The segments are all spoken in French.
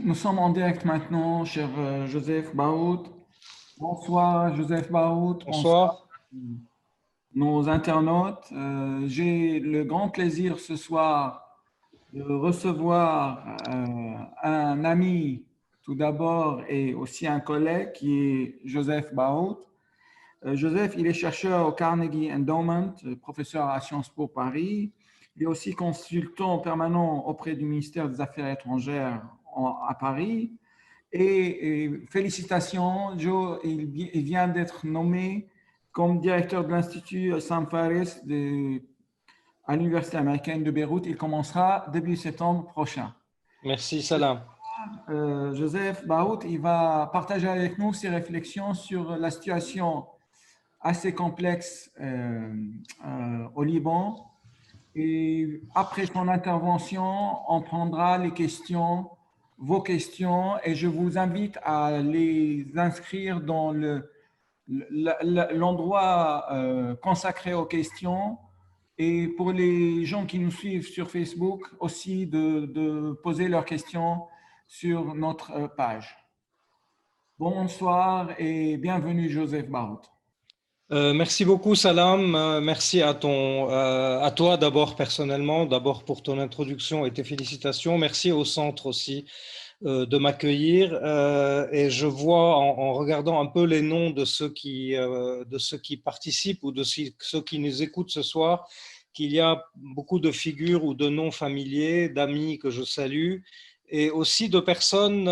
Nous sommes en direct maintenant, cher Joseph Baout. Bonsoir, Joseph Baout. Bonsoir, Bonsoir. nos internautes. J'ai le grand plaisir ce soir de recevoir un ami tout d'abord et aussi un collègue qui est Joseph Baout. Joseph, il est chercheur au Carnegie Endowment, professeur à Sciences Po Paris. Il est aussi consultant permanent auprès du ministère des Affaires étrangères à Paris. Et félicitations, Joe, il vient d'être nommé comme directeur de l'Institut Sam Fares à l'Université américaine de Beyrouth. Il commencera début septembre prochain. Merci, Salam. Joseph Baout, il va partager avec nous ses réflexions sur la situation assez complexe au Liban. Et après son intervention, on prendra les questions, vos questions, et je vous invite à les inscrire dans l'endroit consacré aux questions. Et pour les gens qui nous suivent sur Facebook, aussi de poser leurs questions sur notre page. Bonsoir et bienvenue, Joseph Barout. Merci beaucoup, Salam. Merci à toi d'abord personnellement, d'abord pour ton introduction et tes félicitations. Merci au centre aussi de m'accueillir. Et je vois en regardant un peu les noms de ceux qui participent ou de ceux qui nous écoutent ce soir, qu'il y a beaucoup de figures ou de noms familiers, d'amis que je salue, et aussi de personnes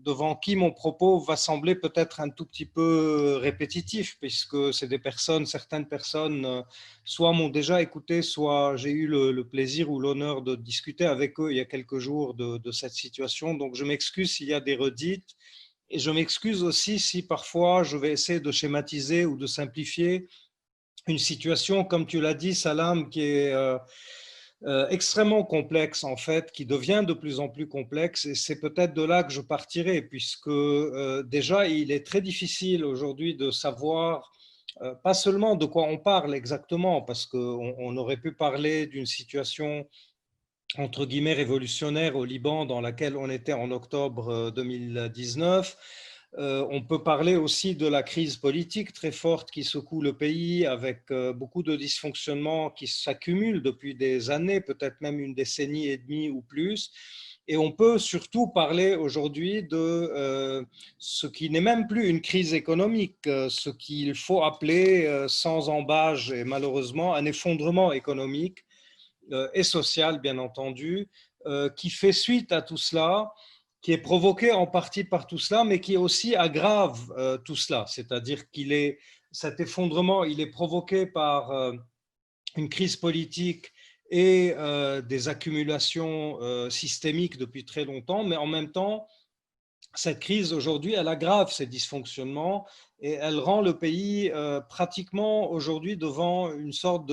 devant qui mon propos va sembler peut-être un tout petit peu répétitif, puisque c'est des personnes, certaines personnes, soit m'ont déjà écouté, soit j'ai eu le plaisir ou l'honneur de discuter avec eux il y a quelques jours de cette situation. Donc je m'excuse s'il y a des redites, et je m'excuse aussi si parfois je vais essayer de schématiser ou de simplifier une situation, comme tu l'as dit, Salam, qui est extrêmement complexe en fait, qui devient de plus en plus complexe, et c'est peut-être de là que je partirai, puisque déjà il est très difficile aujourd'hui de savoir pas seulement de quoi on parle exactement, parce qu'on aurait pu parler d'une situation entre guillemets révolutionnaire au Liban dans laquelle on était en octobre 2019. On peut parler aussi de la crise politique très forte qui secoue le pays, avec beaucoup de dysfonctionnements qui s'accumulent depuis des années, peut-être même une décennie et demie ou plus. Et on peut surtout parler aujourd'hui de ce qui n'est même plus une crise économique, ce qu'il faut appeler sans embâge et malheureusement un effondrement économique et social, bien entendu, qui fait suite à tout cela, qui est provoqué en partie par tout cela, mais qui aussi aggrave tout cela. C'est-à-dire cet effondrement, il est provoqué par une crise politique et des accumulations systémiques depuis très longtemps, mais en même temps, cette crise aujourd'hui, elle aggrave ces dysfonctionnements et elle rend le pays pratiquement aujourd'hui devant une sorte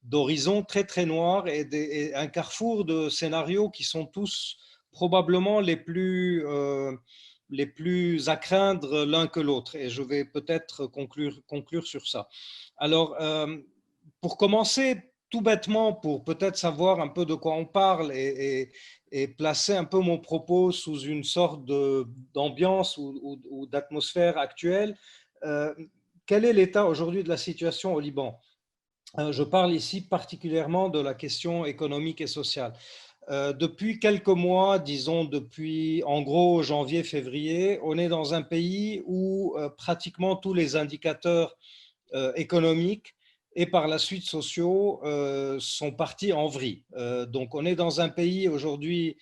d'horizon très très noir et un carrefour de scénarios qui sont tous probablement les plus à craindre l'un que l'autre. Et je vais peut-être conclure sur ça. Alors, pour commencer, tout bêtement, pour peut-être savoir un peu de quoi on parle et placer un peu mon propos sous une sorte d'ambiance ou d'atmosphère actuelle, euh, quel est l'état aujourd'hui de la situation au Liban? Je parle ici particulièrement de la question économique et sociale. Depuis quelques mois, disons depuis en gros janvier-février, on est dans un pays où pratiquement tous les indicateurs économiques et par la suite sociaux sont partis en vrille. Donc on est dans un pays aujourd'hui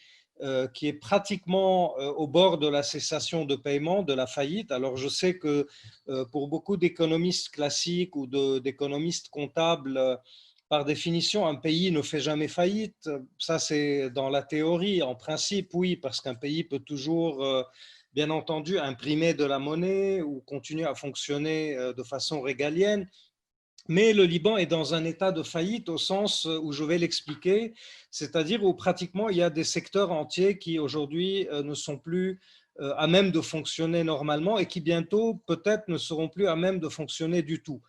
qui est pratiquement au bord de la cessation de paiement, de la faillite. Alors je sais que pour beaucoup d'économistes classiques ou d'économistes comptables, par définition, un pays ne fait jamais faillite. Ça, c'est dans la théorie. En principe, oui, parce qu'un pays peut toujours, bien entendu, imprimer de la monnaie ou continuer à fonctionner de façon régalienne. Mais le Liban est dans un état de faillite au sens où je vais l'expliquer, c'est-à-dire où pratiquement il y a des secteurs entiers qui aujourd'hui ne sont plus à même de fonctionner normalement et qui bientôt peut-être ne seront plus à même de fonctionner du tout.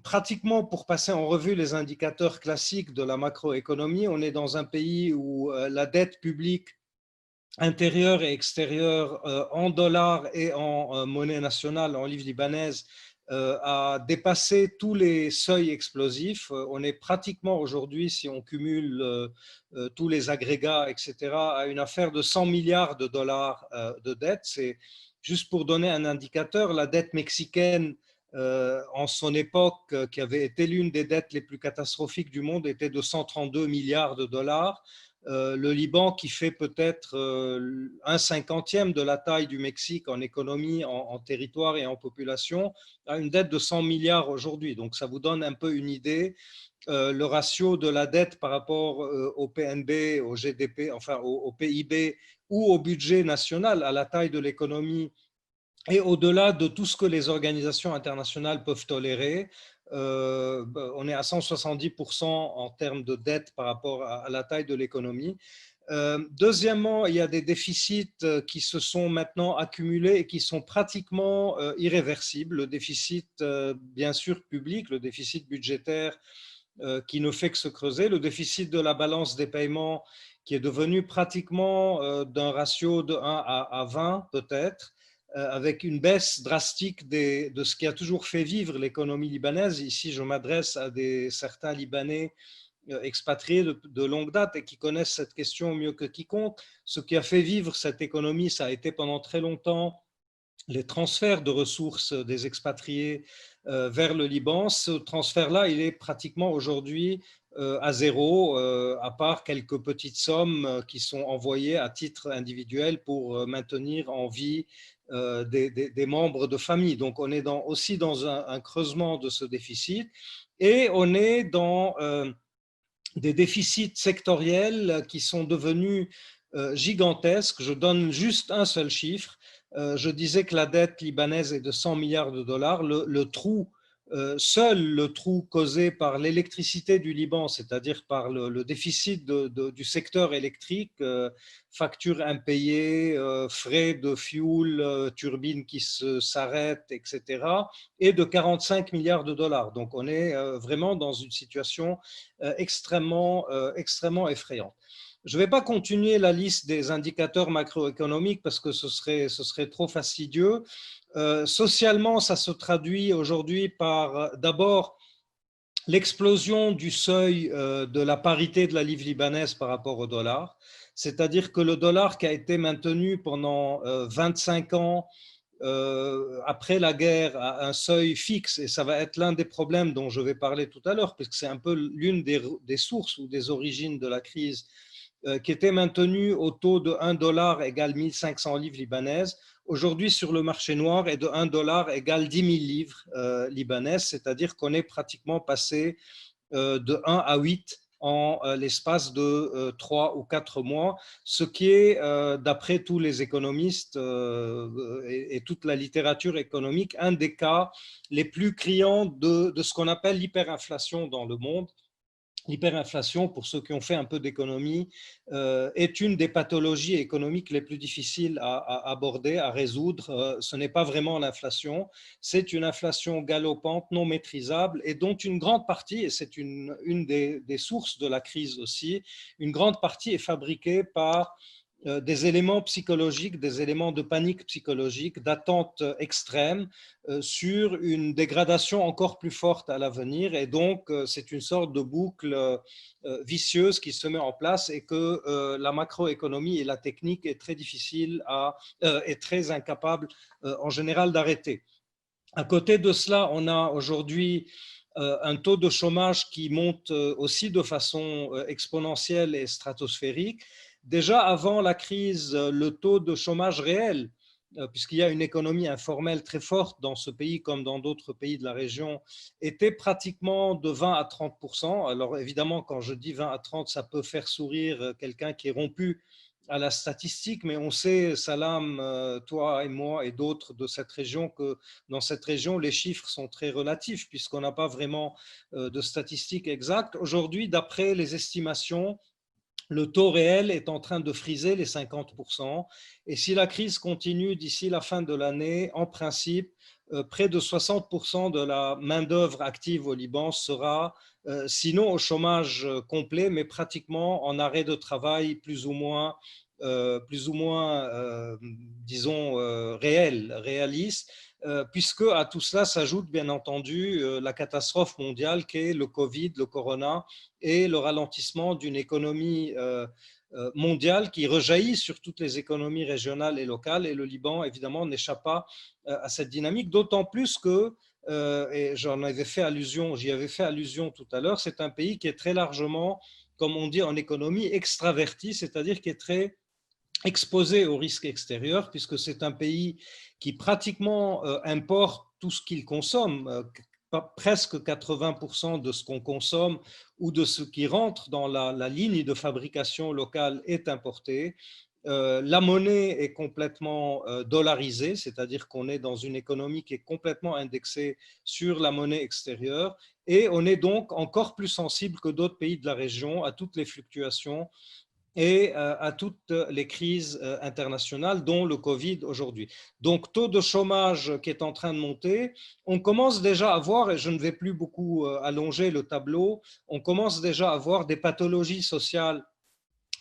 Pratiquement, pour passer en revue les indicateurs classiques de la macroéconomie, on est dans un pays où la dette publique intérieure et extérieure en dollars et en monnaie nationale, en livres libanaises, a dépassé tous les seuils explosifs. On est pratiquement aujourd'hui, si on cumule tous les agrégats, etc., à une affaire de 100 milliards de dollars de dette. C'est juste pour donner un indicateur, la dette mexicaine en son époque, qui avait été l'une des dettes les plus catastrophiques du monde, était de 132 milliards de dollars. Le Liban, qui fait peut-être un cinquantième de la taille du Mexique en économie, en territoire et en population, a une dette de 100 milliards aujourd'hui. Donc ça vous donne un peu une idée. Le ratio de la dette par rapport au PNB, au GDP, enfin au PIB ou au budget national, à la taille de l'économie, et au-delà de tout ce que les organisations internationales peuvent tolérer. On est à 170% en termes de dette par rapport à la taille de l'économie. Deuxièmement, il y a des déficits qui se sont maintenant accumulés et qui sont pratiquement irréversibles. Le déficit, bien sûr, public, le déficit budgétaire qui ne fait que se creuser, le déficit de la balance des paiements qui est devenu pratiquement d'un ratio de 1 à 20 peut-être, avec une baisse drastique de ce qui a toujours fait vivre l'économie libanaise. Ici, je m'adresse à certains Libanais expatriés de longue date et qui connaissent cette question mieux que quiconque. Ce qui a fait vivre cette économie, ça a été pendant très longtemps les transferts de ressources des expatriés vers le Liban. Ce transfert-là, il est pratiquement aujourd'hui à zéro, à part quelques petites sommes qui sont envoyées à titre individuel pour maintenir en vie des membres de famille. Donc, on est aussi dans un creusement de ce déficit et on est dans des déficits sectoriels qui sont devenus gigantesques. Je donne juste un seul chiffre. Je disais que la dette libanaise est de 100 milliards de dollars. Le trou, seul le trou causé par l'électricité du Liban, c'est-à-dire par le déficit du secteur électrique, factures impayées, frais de fuel, turbines qui s'arrêtent, etc., est de 45 milliards de dollars. Donc on est vraiment dans une situation extrêmement effrayante. Je ne vais pas continuer la liste des indicateurs macroéconomiques parce que ce serait trop fastidieux. Socialement, ça se traduit aujourd'hui par d'abord l'explosion du seuil de la parité de la livre libanaise par rapport au dollar. C'est-à-dire que le dollar qui a été maintenu pendant 25 ans après la guerre à un seuil fixe, et ça va être l'un des problèmes dont je vais parler tout à l'heure, puisque c'est un peu l'une des sources ou des origines de la crise, qui était maintenu au taux de 1 dollar égale 1500 livres libanaises, aujourd'hui sur le marché noir est de 1 dollar égale 10 000 livres libanaises, c'est-à-dire qu'on est pratiquement passé de 1 à 8 en l'espace de 3 ou 4 mois, ce qui est, d'après tous les économistes et toute la littérature économique, un des cas les plus criants de ce qu'on appelle l'hyperinflation dans le monde. L'hyperinflation, pour ceux qui ont fait un peu d'économie, est une des pathologies économiques les plus difficiles à aborder, à résoudre. Ce n'est pas vraiment l'inflation, c'est une inflation galopante, non maîtrisable, et dont une grande partie, et c'est une des sources de la crise aussi, une grande partie est fabriquée par des éléments psychologiques, des éléments de panique psychologique, d'attente extrême sur une dégradation encore plus forte à l'avenir. Et donc, c'est une sorte de boucle vicieuse qui se met en place et que la macroéconomie et la technique est très difficile est très incapable en général d'arrêter. À côté de cela, on a aujourd'hui un taux de chômage qui monte aussi de façon exponentielle et stratosphérique. Déjà avant la crise, le taux de chômage réel, puisqu'il y a une économie informelle très forte dans ce pays comme dans d'autres pays de la région, était pratiquement de 20 à 30%. Alors évidemment, quand je dis 20 à 30, ça peut faire sourire quelqu'un qui est rompu à la statistique, mais on sait, Salam, toi et moi et d'autres de cette région, que dans cette région, les chiffres sont très relatifs puisqu'on n'a pas vraiment de statistiques exactes. Aujourd'hui, d'après les estimations, le taux réel est en train de friser les 50%. Et si la crise continue d'ici la fin de l'année, en principe, près de 60% de la main-d'œuvre active au Liban sera, sinon au chômage complet, mais pratiquement en arrêt de travail disons, réaliste, puisque à tout cela s'ajoute bien entendu la catastrophe mondiale qu'est le Covid, le corona et le ralentissement d'une économie mondiale qui rejaillit sur toutes les économies régionales et locales, et le Liban évidemment n'échappe pas à cette dynamique, d'autant plus que, et j'y avais fait allusion tout à l'heure, c'est un pays qui est très largement, comme on dit en économie, extraverti, c'est-à-dire qui est très exposé aux risques extérieurs, puisque c'est un pays qui pratiquement importe tout ce qu'il consomme, presque 80% de ce qu'on consomme ou de ce qui rentre dans la ligne de fabrication locale est importé. La monnaie est complètement dollarisée, c'est-à-dire qu'on est dans une économie qui est complètement indexée sur la monnaie extérieure, et on est donc encore plus sensible que d'autres pays de la région à toutes les fluctuations et à toutes les crises internationales, dont le Covid aujourd'hui. Donc, taux de chômage qui est en train de monter, on commence déjà à voir, et je ne vais plus beaucoup allonger le tableau, on commence déjà à voir des pathologies sociales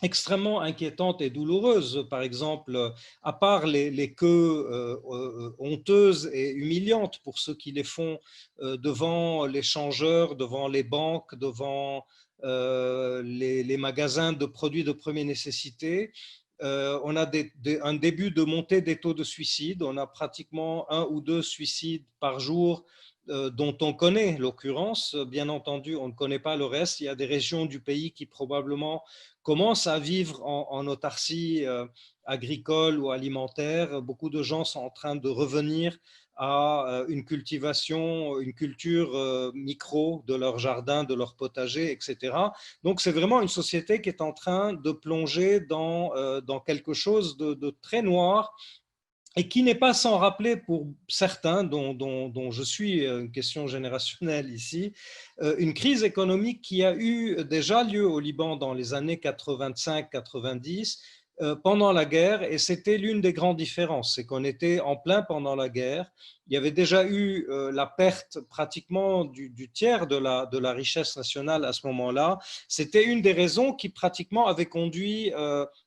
extrêmement inquiétantes et douloureuses. Par exemple, à part les queues honteuses et humiliantes pour ceux qui les font devant les changeurs, devant les banques, devant les magasins de produits de première nécessité, on a un début de montée des taux de suicide. On a pratiquement 1 ou 2 suicides par jour dont on connaît l'occurrence. Bien entendu, on ne connaît pas le reste. Il y a des régions du pays qui probablement commencent à vivre en autarcie agricole ou alimentaire. Beaucoup de gens sont en train de revenir à une cultivation, une culture micro de leur jardin, de leur potager, etc. Donc, c'est vraiment une société qui est en train de plonger dans quelque chose de très noir, et qui n'est pas sans rappeler pour certains, dont je suis, une question générationnelle ici, une crise économique qui a eu déjà lieu au Liban dans les années 85-90, pendant la guerre, et c'était l'une des grandes différences, c'est qu'on était en plein pendant la guerre. Il y avait déjà eu la perte pratiquement du tiers de la richesse nationale à ce moment-là. C'était une des raisons qui pratiquement avait conduit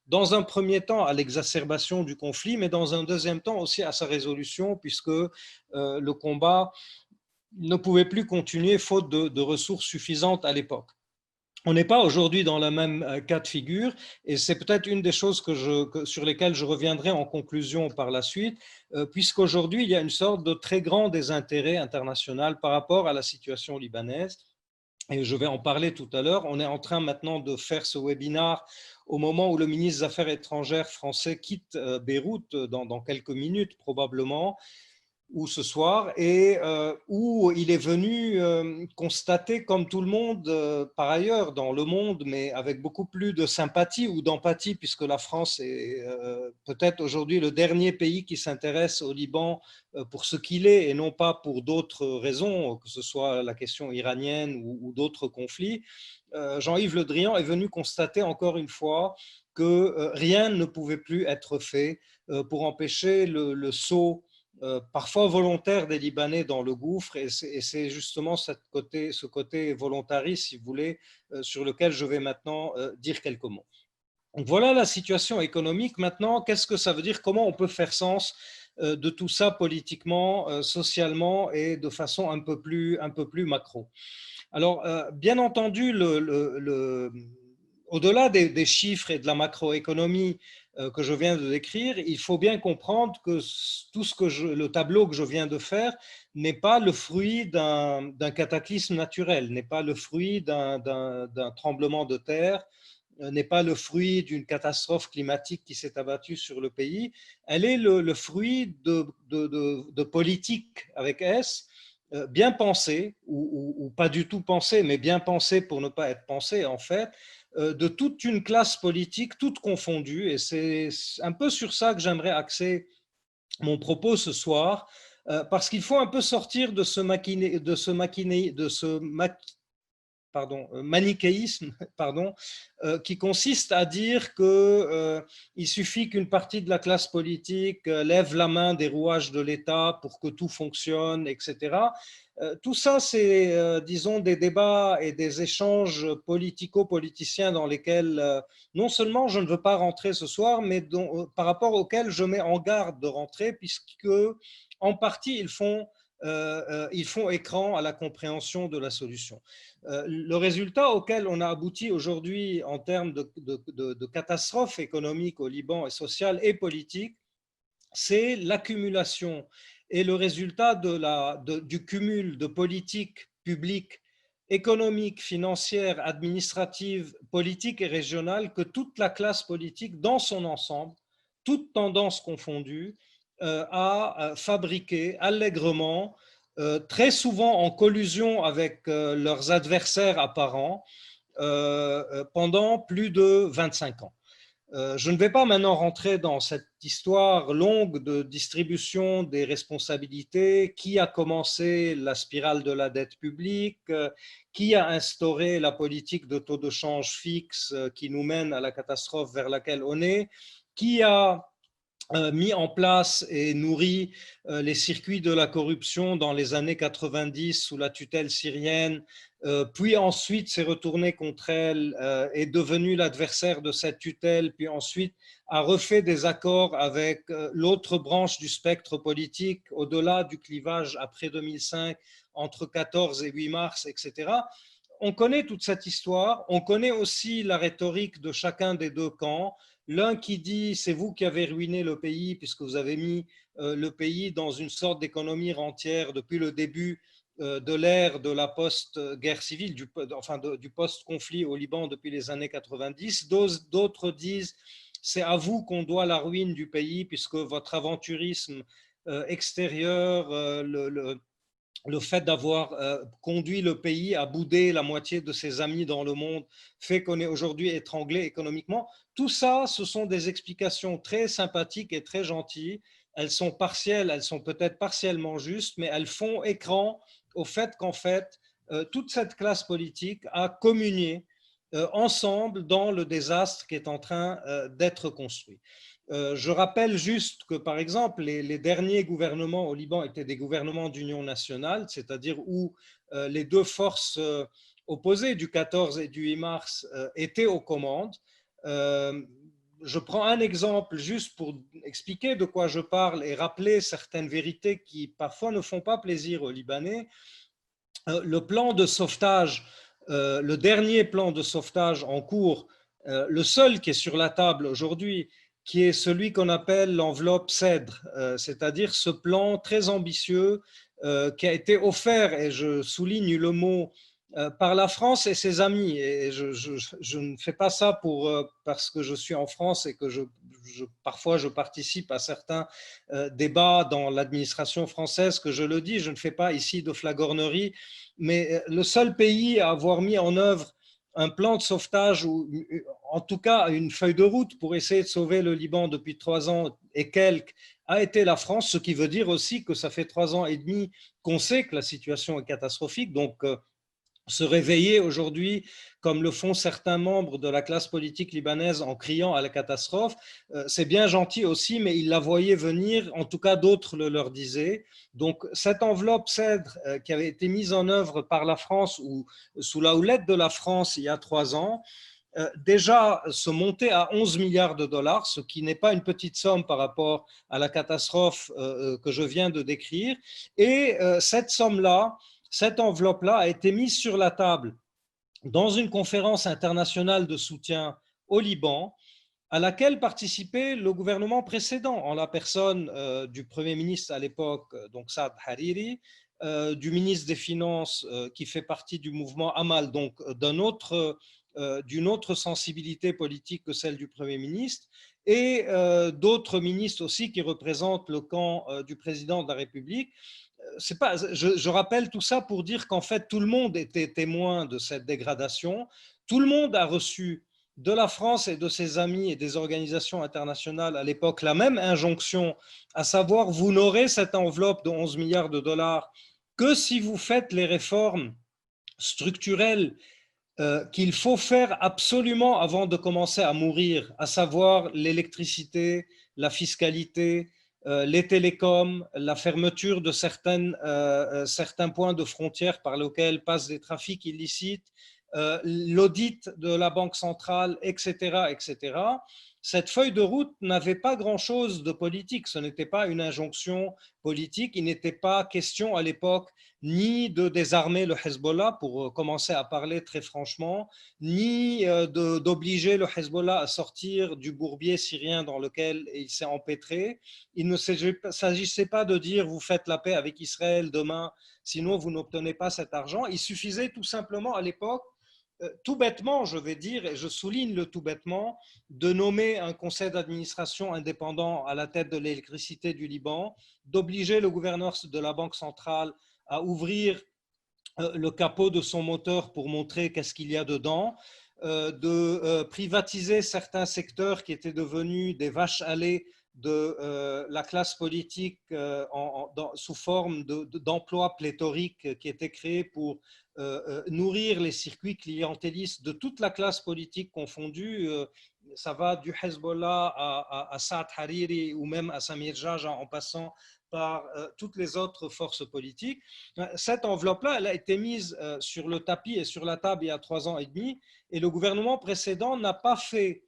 dans un premier temps à l'exacerbation du conflit, mais dans un deuxième temps aussi à sa résolution, puisque le combat ne pouvait plus continuer faute de ressources suffisantes à l'époque. On n'est pas aujourd'hui dans le même cas de figure, et c'est peut-être une des choses sur lesquelles je reviendrai en conclusion par la suite, puisqu'aujourd'hui il y a une sorte de très grand désintérêt international par rapport à la situation libanaise. Et je vais en parler tout à l'heure. On est en train maintenant de faire ce webinaire au moment où le ministre des Affaires étrangères français quitte Beyrouth, dans quelques minutes probablement, ou ce soir, et où il est venu constater, comme tout le monde par ailleurs dans le monde, mais avec beaucoup plus de sympathie ou d'empathie, puisque la France est peut-être aujourd'hui le dernier pays qui s'intéresse au Liban pour ce qu'il est, et non pas pour d'autres raisons, que ce soit la question iranienne ou d'autres conflits. Jean-Yves Le Drian est venu constater encore une fois que rien ne pouvait plus être fait pour empêcher le saut parfois volontaire des Libanais dans le gouffre, et c'est justement ce côté volontariste, si vous voulez, sur lequel je vais maintenant dire quelques mots. Donc voilà la situation économique. Maintenant, qu'est-ce que ça veut dire? Comment on peut faire sens de tout ça politiquement, socialement et de façon un peu plus macro? Alors, bien entendu, au-delà des chiffres et de la macroéconomie que je viens de décrire, il faut bien comprendre que le tableau que je viens de faire n'est pas le fruit d'un cataclysme naturel, n'est pas le fruit d'un tremblement de terre, n'est pas le fruit d'une catastrophe climatique qui s'est abattue sur le pays. Elle est le fruit de politiques avec S, bien pensées, ou pas du tout pensées, mais bien pensées pour ne pas être pensées en fait, de toute une classe politique, toute confondue, et c'est un peu sur ça que j'aimerais axer mon propos ce soir, parce qu'il faut un peu sortir de ce manichéisme, qui consiste à dire qu'il suffit qu'une partie de la classe politique lève la main des rouages de l'État pour que tout fonctionne, etc. Tout ça, c'est, disons, des débats et des échanges politico-politiciens dans lesquels, non seulement je ne veux pas rentrer ce soir, mais par rapport auxquels je mets en garde de rentrer, puisque, en partie, ils font écran à la compréhension de la solution. Le résultat auquel on a abouti aujourd'hui en termes de catastrophe économique au Liban, et sociale et politique, c'est l'accumulation et le résultat du cumul de politiques publiques, économiques, financières, administratives, politiques et régionales que toute la classe politique dans son ensemble, toutes tendances confondues, a fabriqué allègrement, très souvent en collusion avec leurs adversaires apparents, pendant plus de 25 ans. Je ne vais pas maintenant rentrer dans cette histoire longue de distribution des responsabilités, qui a commencé la spirale de la dette publique, qui a instauré la politique de taux de change fixe qui nous mène à la catastrophe vers laquelle on est, qui a mis en place et nourri les circuits de la corruption dans les années 90 sous la tutelle syrienne, puis ensuite s'est retourné contre elle, est devenu l'adversaire de cette tutelle, puis ensuite a refait des accords avec l'autre branche du spectre politique, au-delà du clivage après 2005, entre 14 et 8 mars, etc. On connaît toute cette histoire, on connaît aussi la rhétorique de chacun des deux camps. L'un qui dit c'est vous qui avez ruiné le pays puisque vous avez mis le pays dans une sorte d'économie rentière depuis le début de l'ère de la post-guerre civile, du post-conflit au Liban depuis les années 90. D'autres disent c'est à vous qu'on doit la ruine du pays puisque votre aventurisme extérieur, le fait d'avoir conduit le pays à bouder la moitié de ses amis dans le monde fait qu'on est aujourd'hui étranglé économiquement. Tout ça, ce sont des explications très sympathiques et très gentilles. Elles sont partielles, elles sont peut-être partiellement justes, mais elles font écran au fait qu'en fait, toute cette classe politique a communié ensemble dans le désastre qui est en train d'être construit. Je rappelle juste que, par exemple, les derniers gouvernements au Liban étaient des gouvernements d'union nationale, c'est-à-dire où les deux forces opposées du 14 et du 8 mars étaient aux commandes. Je prends un exemple juste pour expliquer de quoi je parle et rappeler certaines vérités qui parfois ne font pas plaisir aux Libanais. Le plan de sauvetage, le dernier plan de sauvetage en cours, le seul qui est sur la table aujourd'hui, qui est celui qu'on appelle l'enveloppe CEDRE, c'est-à-dire ce plan très ambitieux qui a été offert, et je souligne le mot, par la France et ses amis. Et je ne fais pas ça parce que je suis en France et que parfois je participe à certains débats dans l'administration française, que je le dis, je ne fais pas ici de flagornerie, mais le seul pays à avoir mis en œuvre un plan de sauvetage, ou en tout cas une feuille de route pour essayer de sauver le Liban depuis 3 ans et quelques, a été la France, ce qui veut dire aussi que ça fait 3 ans et demi qu'on sait que la situation est catastrophique. Donc, se réveiller aujourd'hui, comme le font certains membres de la classe politique libanaise en criant à la catastrophe, c'est bien gentil aussi, mais ils la voyaient venir, en tout cas d'autres le leur disaient. Donc cette enveloppe CEDRE qui avait été mise en œuvre par la France ou sous la houlette de la France il y a 3 ans, déjà se montait à 11 milliards de dollars, ce qui n'est pas une petite somme par rapport à la catastrophe que je viens de décrire. Et cette somme-là, cette enveloppe-là a été mise sur la table dans une conférence internationale de soutien au Liban, à laquelle participait le gouvernement précédent, en la personne du Premier ministre à l'époque, donc Saad Hariri, du ministre des Finances qui fait partie du mouvement Amal, donc d'une autre sensibilité politique que celle du Premier ministre, et d'autres ministres aussi qui représentent le camp du président de la République. Je rappelle tout ça pour dire qu'en fait, tout le monde était témoin de cette dégradation. Tout le monde a reçu de la France et de ses amis et des organisations internationales à l'époque la même injonction, à savoir, vous n'aurez cette enveloppe de 11 milliards de dollars que si vous faites les réformes structurelles qu'il faut faire absolument avant de commencer à mourir, à savoir l'électricité, la fiscalité, les télécoms, la fermeture de certains points de frontière par lesquels passent des trafics illicites, l'audit de la Banque centrale, etc., etc. Cette feuille de route n'avait pas grand-chose de politique, ce n'était pas une injonction politique, il n'était pas question à l'époque ni de désarmer le Hezbollah, pour commencer à parler très franchement, ni d'obliger le Hezbollah à sortir du bourbier syrien dans lequel il s'est empêtré. Il ne s'agissait pas de dire vous faites la paix avec Israël demain, sinon vous n'obtenez pas cet argent. Il suffisait tout simplement à l'époque, tout bêtement, je vais dire, et je souligne le tout bêtement, de nommer un conseil d'administration indépendant à la tête de l'électricité du Liban, d'obliger le gouverneur de la Banque centrale à ouvrir le capot de son moteur pour montrer qu'est-ce qu'il y a dedans, de privatiser certains secteurs qui étaient devenus des vaches à lait de la classe politique sous forme d'emplois pléthoriques qui étaient créés pour nourrir les circuits clientélistes de toute la classe politique confondue. Ça va du Hezbollah à Saad Hariri ou même à Samir Jaja en passant par toutes les autres forces politiques. Cette enveloppe-là, elle a été mise sur le tapis et sur la table il y a 3 ans et demi, et le gouvernement précédent n'a pas fait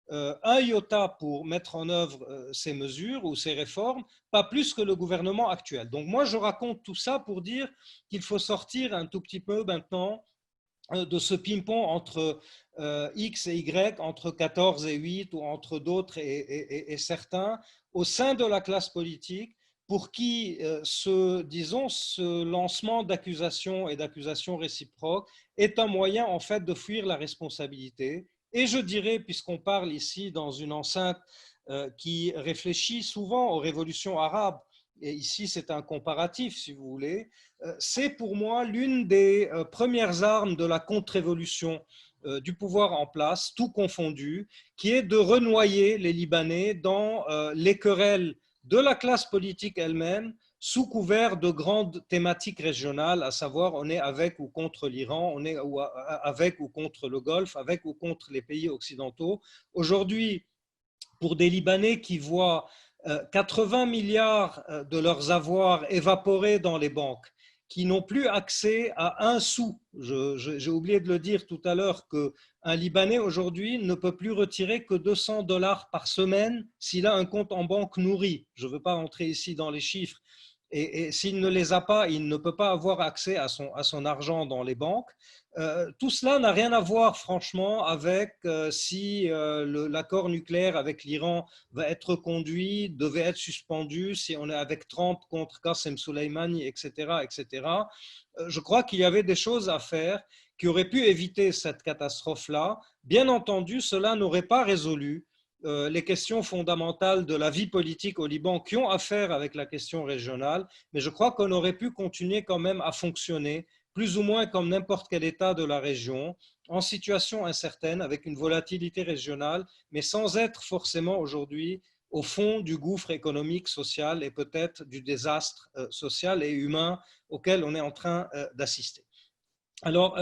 un iota pour mettre en œuvre ces mesures ou ces réformes, pas plus que le gouvernement actuel. Donc moi, je raconte tout ça pour dire qu'il faut sortir un tout petit peu maintenant de ce ping-pong entre X et Y, entre 14 et 8 ou entre d'autres et certains, au sein de la classe politique, pour qui ce lancement d'accusations et d'accusations réciproques est un moyen en fait de fuir la responsabilité. Et je dirais, puisqu'on parle ici dans une enceinte qui réfléchit souvent aux révolutions arabes, et ici c'est un comparatif si vous voulez, c'est pour moi l'une des premières armes de la contre-révolution du pouvoir en place, tout confondu, qui est de renoyer les Libanais dans les querelles de la classe politique elle-même, sous couvert de grandes thématiques régionales, à savoir on est avec ou contre l'Iran, on est avec ou contre le Golfe, avec ou contre les pays occidentaux. Aujourd'hui, pour des Libanais qui voient 80 milliards de leurs avoirs évaporés dans les banques, qui n'ont plus accès à un sou. J'ai oublié de le dire tout à l'heure qu'un Libanais aujourd'hui ne peut plus retirer que 200 $ par semaine s'il a un compte en banque nourri. Je ne veux pas rentrer ici dans les chiffres. Et s'il ne les a pas, il ne peut pas avoir accès à son argent dans les banques. Tout cela n'a rien à voir, franchement, avec si l'accord nucléaire avec l'Iran va être reconduit, devait être suspendu, si on est avec Trump contre Qasem Soleimani, etc., etc. Je crois qu'il y avait des choses à faire qui auraient pu éviter cette catastrophe-là. Bien entendu, cela n'aurait pas résolu les questions fondamentales de la vie politique au Liban qui ont affaire avec la question régionale, mais je crois qu'on aurait pu continuer quand même à fonctionner plus ou moins comme n'importe quel État de la région, en situation incertaine, avec une volatilité régionale, mais sans être forcément aujourd'hui au fond du gouffre économique, social et peut-être du désastre social et humain auquel on est en train d'assister. Alors,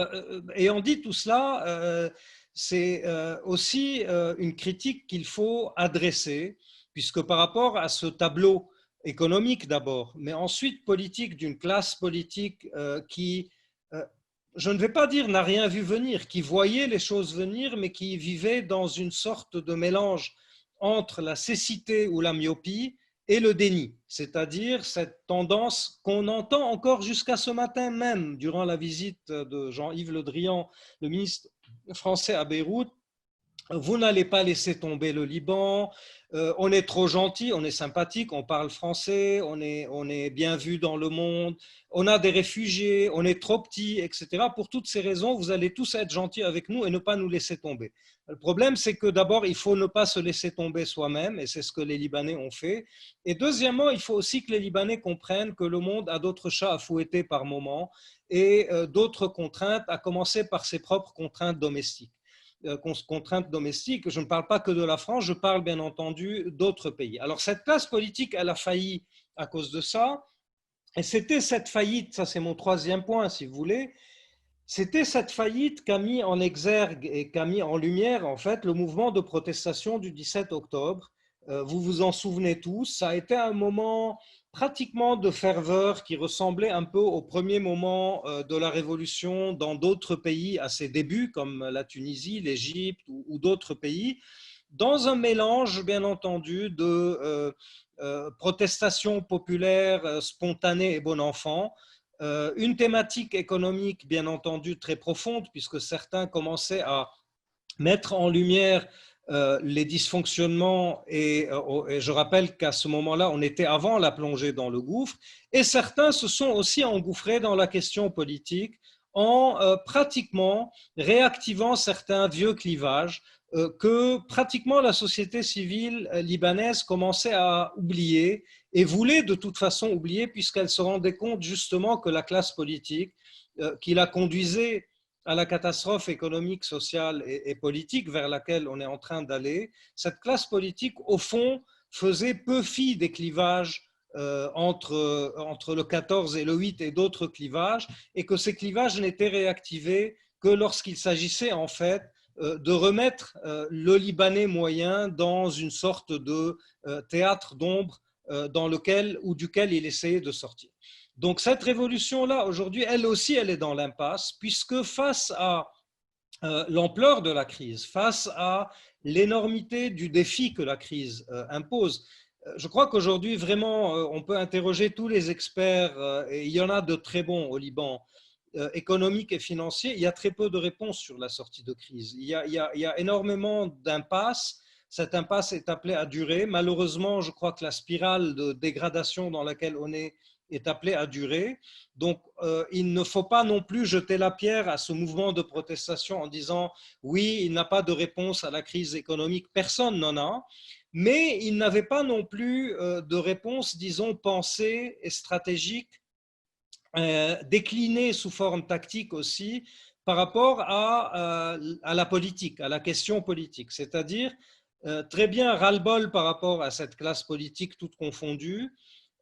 ayant dit tout cela, c'est aussi une critique qu'il faut adresser, puisque par rapport à ce tableau économique d'abord, mais ensuite politique, d'une classe politique qui, je ne vais pas dire n'a rien vu venir, qui voyait les choses venir, mais qui vivait dans une sorte de mélange entre la cécité ou la myopie et le déni, c'est-à-dire cette tendance qu'on entend encore jusqu'à ce matin même, durant la visite de Jean-Yves Le Drian, le ministre français à Beyrouth. Vous n'allez pas laisser tomber le Liban, on est trop gentil, on est sympathique, on parle français, on est bien vu dans le monde, on a des réfugiés, on est trop petit, etc. Pour toutes ces raisons, vous allez tous être gentils avec nous et ne pas nous laisser tomber. Le problème, c'est que d'abord, il faut ne pas se laisser tomber soi-même, et c'est ce que les Libanais ont fait. Et deuxièmement, il faut aussi que les Libanais comprennent que le monde a d'autres chats à fouetter par moment et d'autres contraintes, à commencer par ses propres contraintes domestiques. Contraintes domestiques, je ne parle pas que de la France, je parle bien entendu d'autres pays. Alors cette classe politique, elle a failli à cause de ça, et c'était cette faillite, ça c'est mon troisième point si vous voulez, c'était cette faillite qu'a mis en exergue et qu'a mis en lumière en fait le mouvement de protestation du 17 octobre. Vous vous en souvenez tous, ça a été un moment pratiquement de ferveur qui ressemblait un peu au premier moment de la révolution dans d'autres pays à ses débuts, comme la Tunisie, l'Égypte ou d'autres pays, dans un mélange bien entendu de protestations populaires spontanées et bon enfant, une thématique économique bien entendu très profonde, puisque certains commençaient à mettre en lumière les dysfonctionnements, et je rappelle qu'à ce moment-là, on était avant la plongée dans le gouffre, et certains se sont aussi engouffrés dans la question politique en pratiquement réactivant certains vieux clivages que pratiquement la société civile libanaise commençait à oublier et voulait de toute façon oublier, puisqu'elle se rendait compte justement que la classe politique qui la conduisait à la catastrophe économique, sociale et politique vers laquelle on est en train d'aller, cette classe politique, au fond, faisait peu fi des clivages entre le 14 et le 8 et d'autres clivages, et que ces clivages n'étaient réactivés que lorsqu'il s'agissait en fait de remettre le Libanais moyen dans une sorte de théâtre d'ombre duquel il essayait de sortir. Donc cette révolution-là, aujourd'hui, elle aussi, elle est dans l'impasse, puisque face à l'ampleur de la crise, face à l'énormité du défi que la crise impose, je crois qu'aujourd'hui, vraiment, on peut interroger tous les experts, et il y en a de très bons au Liban, économiques et financiers. Il y a très peu de réponses sur la sortie de crise. Il y a énormément d'impasses. Cette impasse est appelée à durer. Malheureusement, je crois que la spirale de dégradation dans laquelle on est appelée à durer. Donc, il ne faut pas non plus jeter la pierre à ce mouvement de protestation en disant oui, il n'a pas de réponse à la crise économique. Personne n'en a. Mais il n'avait pas non plus de réponse, disons, pensée et stratégique, déclinée sous forme tactique aussi, par rapport à la politique, à la question politique. C'est-à-dire, très bien ras-le-bol par rapport à cette classe politique toute confondue.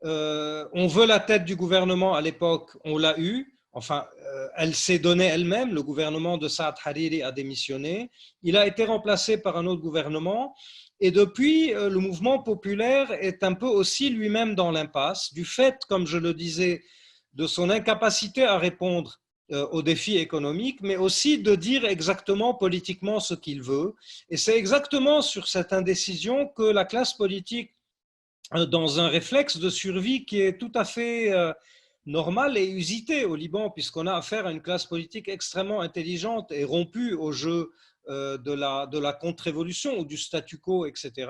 On veut la tête du gouvernement à l'époque, on l'a eu. Enfin, elle s'est donnée elle-même. Le gouvernement de Saad Hariri a démissionné. Il a été remplacé par un autre gouvernement. Et depuis, le mouvement populaire est un peu aussi lui-même dans l'impasse, du fait, comme je le disais, de son incapacité à répondre aux défis économiques, mais aussi de dire exactement politiquement ce qu'il veut. Et c'est exactement sur cette indécision que la classe politique, dans un réflexe de survie qui est tout à fait normal et usité au Liban, puisqu'on a affaire à une classe politique extrêmement intelligente et rompue au jeu de la contre-révolution ou du statu quo, etc.,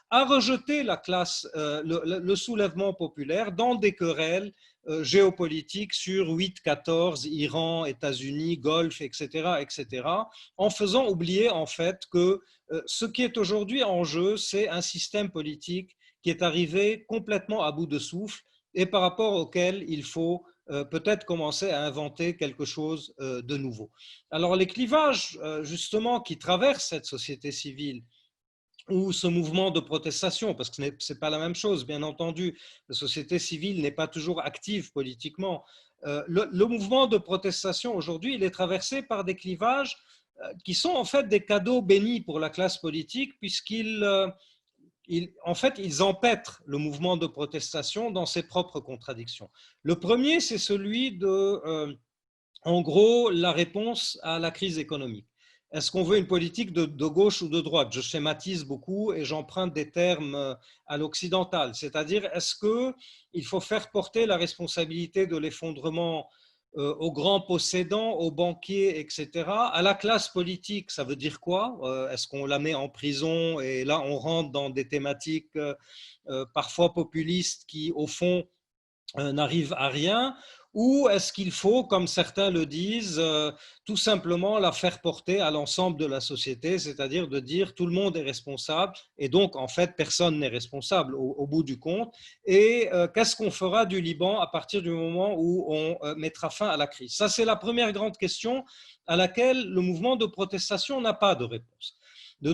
a rejeté le soulèvement populaire dans des querelles géopolitiques sur 8-14, Iran, États-Unis, Golfe, etc., etc., en faisant oublier en fait que ce qui est aujourd'hui en jeu, c'est un système politique qui est arrivé complètement à bout de souffle et par rapport auquel il faut peut-être commencer à inventer quelque chose de nouveau. Alors les clivages justement qui traversent cette société civile ou ce mouvement de protestation, parce que ce n'est pas la même chose, bien entendu, la société civile n'est pas toujours active politiquement. Le mouvement de protestation aujourd'hui, il est traversé par des clivages qui sont en fait des cadeaux bénis pour la classe politique, puisqu'ils en fait, ils empêtrent le mouvement de protestation dans ses propres contradictions. Le premier, c'est celui de, en gros, la réponse à la crise économique. Est-ce qu'on veut une politique de gauche ou de droite? Je schématise beaucoup et j'emprunte des termes à l'occidental. C'est-à-dire, est-ce qu'il faut faire porter la responsabilité de l'effondrement aux grands possédants, aux banquiers, etc. À la classe politique, ça veut dire quoi? Est-ce qu'on la met en prison? Et là, on rentre dans des thématiques parfois populistes qui, au fond, n'arrivent à rien. Ou est-ce qu'il faut, comme certains le disent, tout simplement la faire porter à l'ensemble de la société, c'est-à-dire de dire tout le monde est responsable et donc en fait personne n'est responsable au bout du compte. Et qu'est-ce qu'on fera du Liban à partir du moment où on mettra fin à la crise? Ça, c'est la première grande question à laquelle le mouvement de protestation n'a pas de réponse. La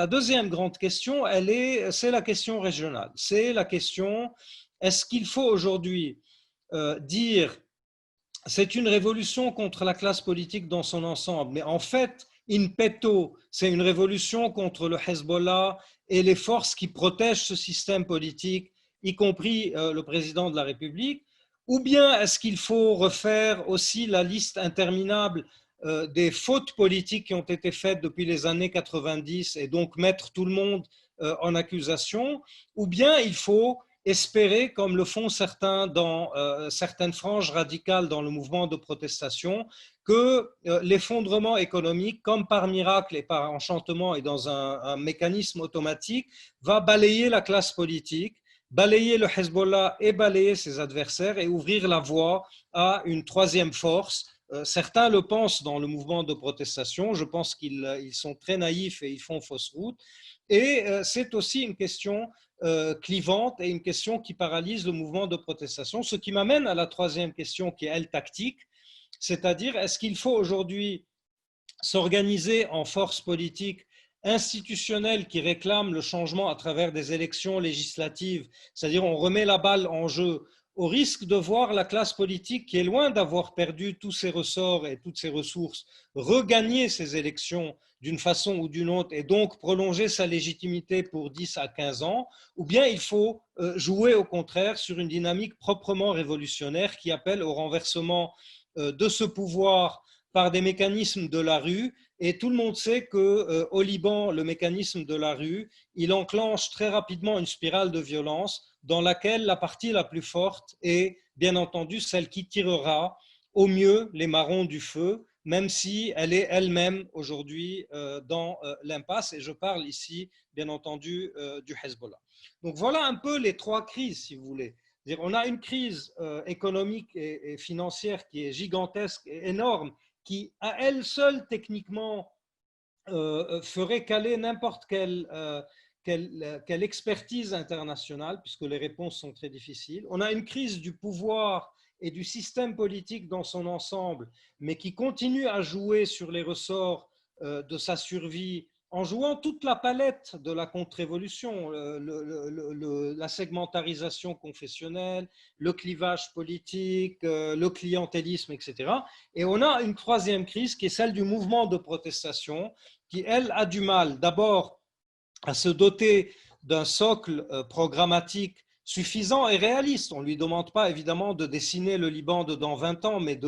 deuxième grande question, c'est la question régionale. C'est la question, est-ce qu'il faut aujourd'hui dire c'est une révolution contre la classe politique dans son ensemble. Mais en fait, in petto, c'est une révolution contre le Hezbollah et les forces qui protègent ce système politique, y compris le président de la République. Ou bien est-ce qu'il faut refaire aussi la liste interminable des fautes politiques qui ont été faites depuis les années 90 et donc mettre tout le monde en accusation, ou bien il faut espérer, comme le font certains dans certaines franges radicales dans le mouvement de protestation, que l'effondrement économique, comme par miracle et par enchantement et dans un mécanisme automatique, va balayer la classe politique, balayer le Hezbollah et balayer ses adversaires et ouvrir la voie à une troisième force. Certains le pensent dans le mouvement de protestation, je pense qu'ils sont très naïfs et ils font fausse route. Et c'est aussi une question clivante et une question qui paralyse le mouvement de protestation, ce qui m'amène à la troisième question qui est, elle, tactique, c'est-à-dire est-ce qu'il faut aujourd'hui s'organiser en force politique institutionnelle qui réclame le changement à travers des élections législatives, c'est-à-dire on remet la balle en jeu, au risque de voir la classe politique qui est loin d'avoir perdu tous ses ressorts et toutes ses ressources, regagner ces élections d'une façon ou d'une autre et donc prolonger sa légitimité pour 10 à 15 ans, ou bien il faut jouer au contraire sur une dynamique proprement révolutionnaire qui appelle au renversement de ce pouvoir par des mécanismes de la rue. Et tout le monde sait qu'au Liban, le mécanisme de la rue, il enclenche très rapidement une spirale de violence dans laquelle la partie la plus forte est, bien entendu, celle qui tirera au mieux les marrons du feu, même si elle est elle-même aujourd'hui dans l'impasse. Et je parle ici, bien entendu, du Hezbollah. Donc voilà un peu les trois crises, si vous voulez. On a une crise économique et financière qui est gigantesque et énorme, qui à elle seule techniquement ferait caler n'importe quelle expertise internationale, puisque les réponses sont très difficiles. On a une crise du pouvoir et du système politique dans son ensemble, mais qui continue à jouer sur les ressorts de sa survie en jouant toute la palette de la contre-révolution, la segmentarisation confessionnelle, le clivage politique, le clientélisme, etc. Et on a une troisième crise qui est celle du mouvement de protestation, qui, elle, a du mal d'abord à se doter d'un socle programmatique suffisant et réaliste. On ne lui demande pas évidemment de dessiner le Liban de dans 20 ans, mais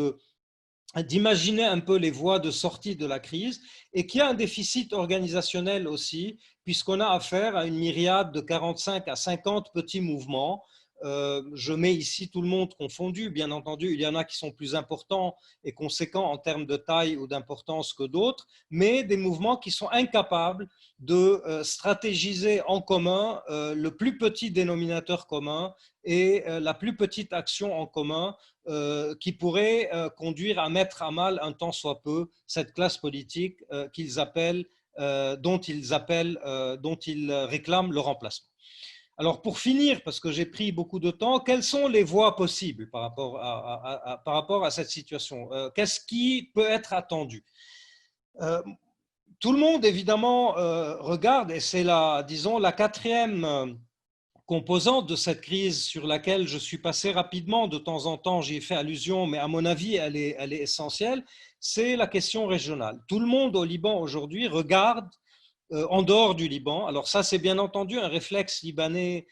d'imaginer un peu les voies de sortie de la crise, et qui a un déficit organisationnel aussi, puisqu'on a affaire à une myriade de 45 à 50 petits mouvements. Je mets ici tout le monde confondu, bien entendu, il y en a qui sont plus importants et conséquents en termes de taille ou d'importance que d'autres, mais des mouvements qui sont incapables de stratégiser en commun le plus petit dénominateur commun et la plus petite action en commun qui pourrait conduire à mettre à mal un tant soit peu cette classe politique dont ils réclament le remplacement. Alors pour finir, parce que j'ai pris beaucoup de temps, quelles sont les voies possibles par rapport à cette situation? Qu'est-ce qui peut être attendu? Tout le monde évidemment regarde, et c'est disons, la quatrième composante de cette crise sur laquelle je suis passé rapidement, de temps en temps j'y ai fait allusion, mais à mon avis elle est essentielle, c'est la question régionale. Tout le monde au Liban aujourd'hui regarde en dehors du Liban. Alors ça c'est bien entendu un réflexe libanais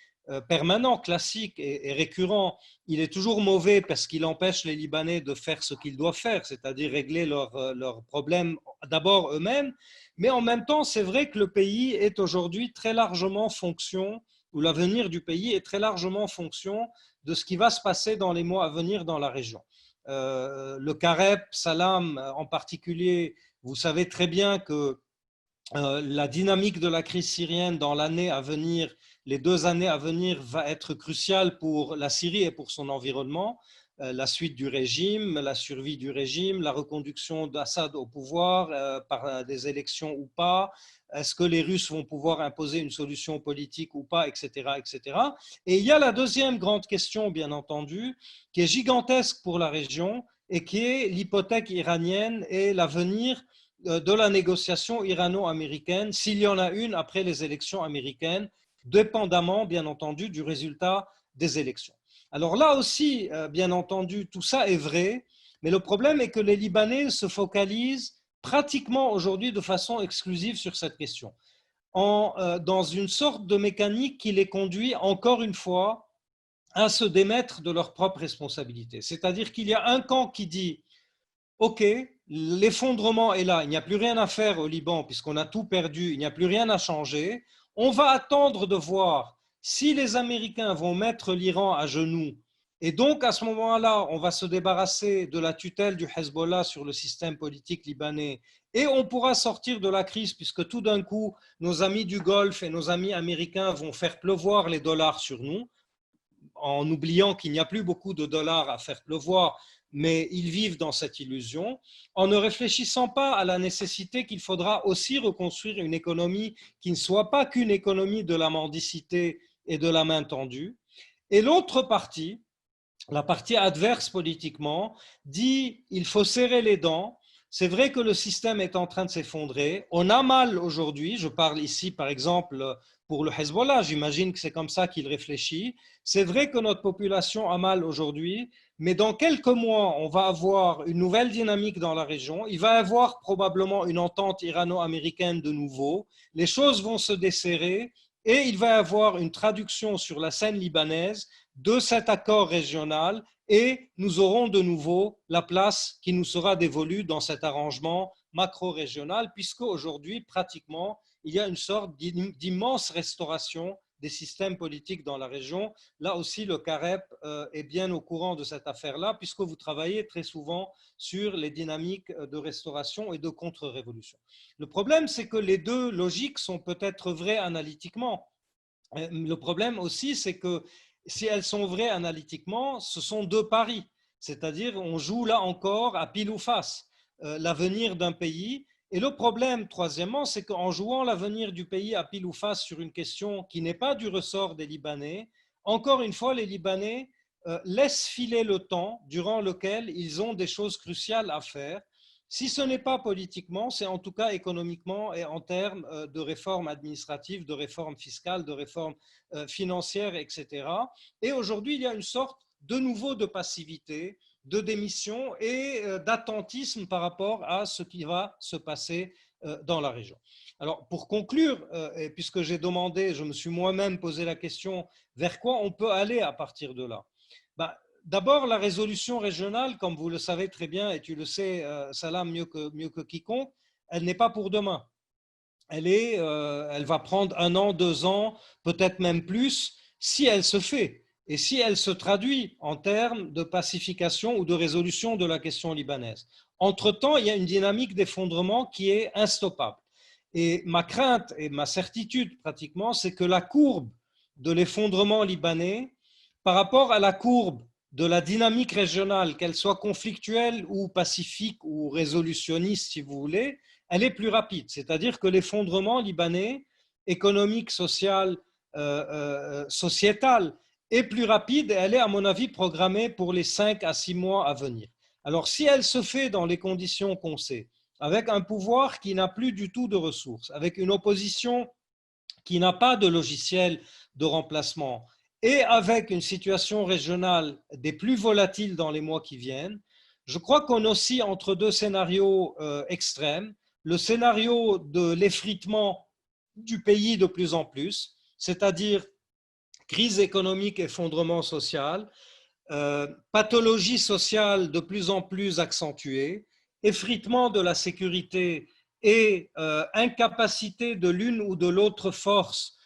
permanent, classique et récurrent. Il est toujours mauvais parce qu'il empêche les Libanais de faire ce qu'ils doivent faire, c'est-à-dire régler leurs problèmes d'abord eux-mêmes. Mais en même temps, c'est vrai que le pays est aujourd'hui très largement fonction, ou l'avenir du pays est très largement fonction de ce qui va se passer dans les mois à venir dans la région. Le Careb, Salam en particulier, vous savez très bien que la dynamique de la crise syrienne dans l'année à venir, les 2 années à venir, va être cruciale pour la Syrie et pour son environnement. La suite du régime, la survie du régime, la reconduction d'Assad au pouvoir par des élections ou pas, est-ce que les Russes vont pouvoir imposer une solution politique ou pas, etc., etc. Et il y a la deuxième grande question, bien entendu, qui est gigantesque pour la région et qui est l'hypothèque iranienne et l'avenir de la négociation irano-américaine, s'il y en a une après les élections américaines, dépendamment, bien entendu, du résultat des élections. Alors là aussi, bien entendu, tout ça est vrai, Mais le problème est que les Libanais se focalisent pratiquement aujourd'hui de façon exclusive sur cette question, dans une sorte de mécanique qui les conduit, encore une fois, à se démettre de leurs propres responsabilités. C'est-à-dire qu'il y a un camp qui dit « Ok, l'effondrement est là, il n'y a plus rien à faire au Liban puisqu'on a tout perdu, il n'y a plus rien à changer. On va attendre de voir si les Américains vont mettre l'Iran à genoux. Et donc, à ce moment-là, on va se débarrasser de la tutelle du Hezbollah sur le système politique libanais et on pourra sortir de la crise puisque tout d'un coup, nos amis du Golfe et nos amis américains vont faire pleuvoir les dollars sur nous, en oubliant qu'il n'y a plus beaucoup de dollars à faire pleuvoir, mais ils vivent dans cette illusion, en ne réfléchissant pas à la nécessité qu'il faudra aussi reconstruire une économie qui ne soit pas qu'une économie de la mendicité et de la main tendue. Et l'autre partie, la partie adverse politiquement, dit il faut serrer les dents. C'est vrai que le système est en train de s'effondrer. On a mal aujourd'hui. Je parle ici, par exemple, pour le Hezbollah. J'imagine que c'est comme ça qu'il réfléchit. C'est vrai que notre population a mal aujourd'hui, mais dans quelques mois, on va avoir une nouvelle dynamique dans la région. Il va y avoir probablement une entente irano-américaine de nouveau. Les choses vont se desserrer et il va y avoir une traduction sur la scène libanaise de cet accord régional et nous aurons de nouveau la place qui nous sera dévolue dans cet arrangement macro-régional, puisque aujourd'hui, pratiquement, il y a une sorte d'immense restauration des systèmes politiques dans la région. Là aussi, le CAREP est bien au courant de cette affaire-là, puisque vous travaillez très souvent sur les dynamiques de restauration et de contre-révolution. Le problème, c'est que les deux logiques sont peut-être vraies analytiquement. Le problème aussi, c'est que si elles sont vraies analytiquement, ce sont deux paris. C'est-à-dire, on joue là encore à pile ou face l'avenir d'un pays. Et le problème, troisièmement, c'est qu'en jouant l'avenir du pays à pile ou face sur une question qui n'est pas du ressort des Libanais, encore une fois, les Libanais laissent filer le temps durant lequel ils ont des choses cruciales à faire. Si ce n'est pas politiquement, c'est en tout cas économiquement et en termes de réformes administratives, de réformes fiscales, de réformes financières, etc. Et aujourd'hui, il y a une sorte de nouveau de passivité, de démission et d'attentisme par rapport à ce qui va se passer dans la région. Alors, pour conclure, et puisque j'ai demandé, je me suis moi-même posé la question, vers quoi on peut aller à partir de là? D'abord, la résolution régionale, comme vous le savez très bien, et tu le sais, Salam, mieux que quiconque, elle n'est pas pour demain. Elle va prendre 1 an, 2 ans, peut-être même plus, si elle se fait et si elle se traduit en termes de pacification ou de résolution de la question libanaise. Entre-temps, il y a une dynamique d'effondrement qui est instoppable. Et ma crainte et ma certitude pratiquement, c'est que la courbe de l'effondrement libanais par rapport à la courbe de la dynamique régionale, qu'elle soit conflictuelle ou pacifique ou résolutionniste, si vous voulez, elle est plus rapide. C'est-à-dire que l'effondrement libanais, économique, social, sociétal, est plus rapide et elle est, à mon avis, programmée pour les 5 à 6 mois à venir. Alors, si elle se fait dans les conditions qu'on sait, avec un pouvoir qui n'a plus du tout de ressources, avec une opposition qui n'a pas de logiciel de remplacement, et avec une situation régionale des plus volatiles dans les mois qui viennent, je crois qu'on oscille entre deux scénarios extrêmes. Le scénario de l'effritement du pays de plus en plus, c'est-à-dire crise économique, effondrement social, pathologie sociale de plus en plus accentuée, effritement de la sécurité et incapacité de l'une ou de l'autre force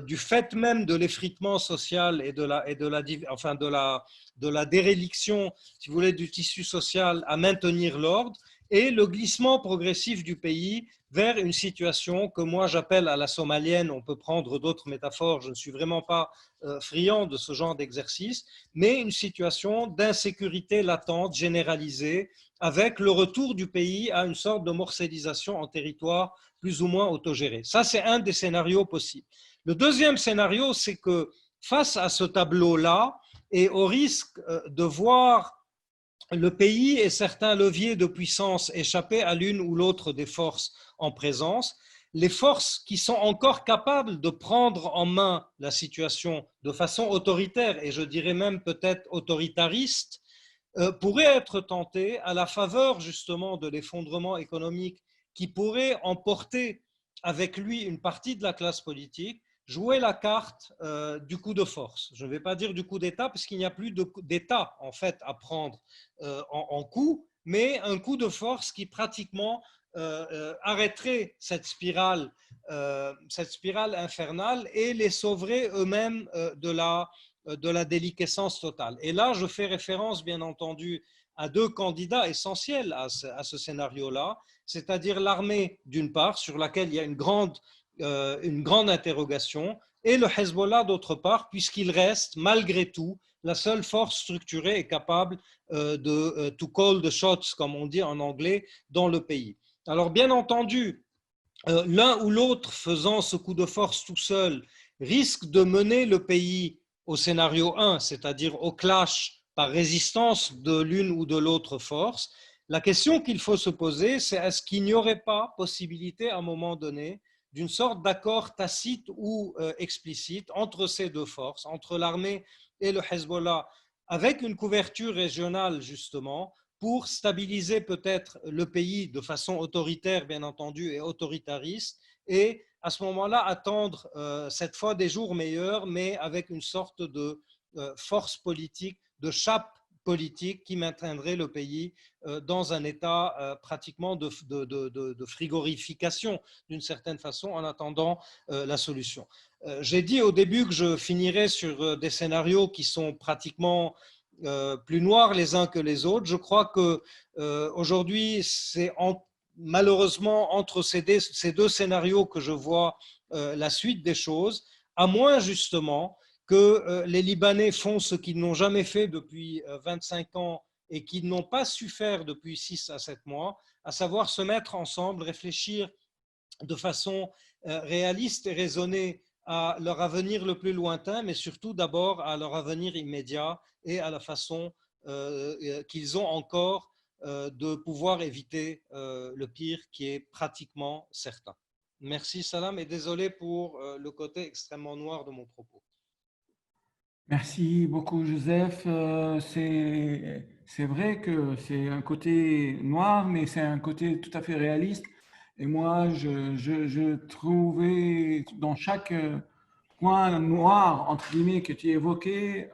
du fait même de l'effritement social et de la déréliction, si vous voulez, du tissu social à maintenir l'ordre, et le glissement progressif du pays vers une situation que moi j'appelle à la somalienne, on peut prendre d'autres métaphores, je ne suis vraiment pas friand de ce genre d'exercice, mais une situation d'insécurité latente, généralisée, avec le retour du pays à une sorte de morcellisation en territoire plus ou moins autogéré. Ça, c'est un des scénarios possibles. Le deuxième scénario, c'est que face à ce tableau-là, et au risque de voir le pays et certains leviers de puissance échapper à l'une ou l'autre des forces en présence, les forces qui sont encore capables de prendre en main la situation de façon autoritaire, et je dirais même peut-être autoritariste, pourrait être tenté, à la faveur justement de l'effondrement économique qui pourrait emporter avec lui une partie de la classe politique, jouer la carte du coup de force. Je ne vais pas dire du coup d'État, puisqu'il n'y a plus d'État en fait à prendre en coup, mais un coup de force qui pratiquement arrêterait cette spirale infernale et les sauverait eux-mêmes de la déliquescence totale. Et là, je fais référence, bien entendu, à deux candidats essentiels à ce scénario-là, c'est-à-dire l'armée, d'une part, sur laquelle il y a une grande interrogation, et le Hezbollah, d'autre part, puisqu'il reste, malgré tout, la seule force structurée et capable de to call the shots, comme on dit en anglais, dans le pays. Alors, bien entendu, l'un ou l'autre faisant ce coup de force tout seul risque de mener le pays au scénario 1, c'est-à-dire au clash par résistance de l'une ou de l'autre force. La question qu'il faut se poser, c'est est-ce qu'il n'y aurait pas possibilité à un moment donné d'une sorte d'accord tacite ou explicite entre ces deux forces, entre l'armée et le Hezbollah, avec une couverture régionale justement, pour stabiliser peut-être le pays de façon autoritaire, bien entendu, et autoritariste, et à ce moment-là, attendre cette fois des jours meilleurs, mais avec une sorte de force politique, de chape politique qui maintiendrait le pays dans un état pratiquement de frigorification, d'une certaine façon, en attendant la solution. J'ai dit au début que je finirais sur des scénarios qui sont pratiquement plus noirs les uns que les autres. Je crois que aujourd'hui, c'est malheureusement entre ces deux scénarios que je vois la suite des choses, à moins justement que les Libanais font ce qu'ils n'ont jamais fait depuis 25 ans et qu'ils n'ont pas su faire depuis 6 à 7 mois, à savoir se mettre ensemble, réfléchir de façon réaliste et raisonnée à leur avenir le plus lointain, mais surtout d'abord à leur avenir immédiat et à la façon qu'ils ont encore de pouvoir éviter le pire qui est pratiquement certain. Merci Salam et désolé pour le côté extrêmement noir de mon propos. Merci beaucoup, Joseph. C'est vrai que c'est un côté noir, mais c'est un côté tout à fait réaliste. Et moi, je trouvais dans chaque point noir, entre guillemets, que tu évoquais,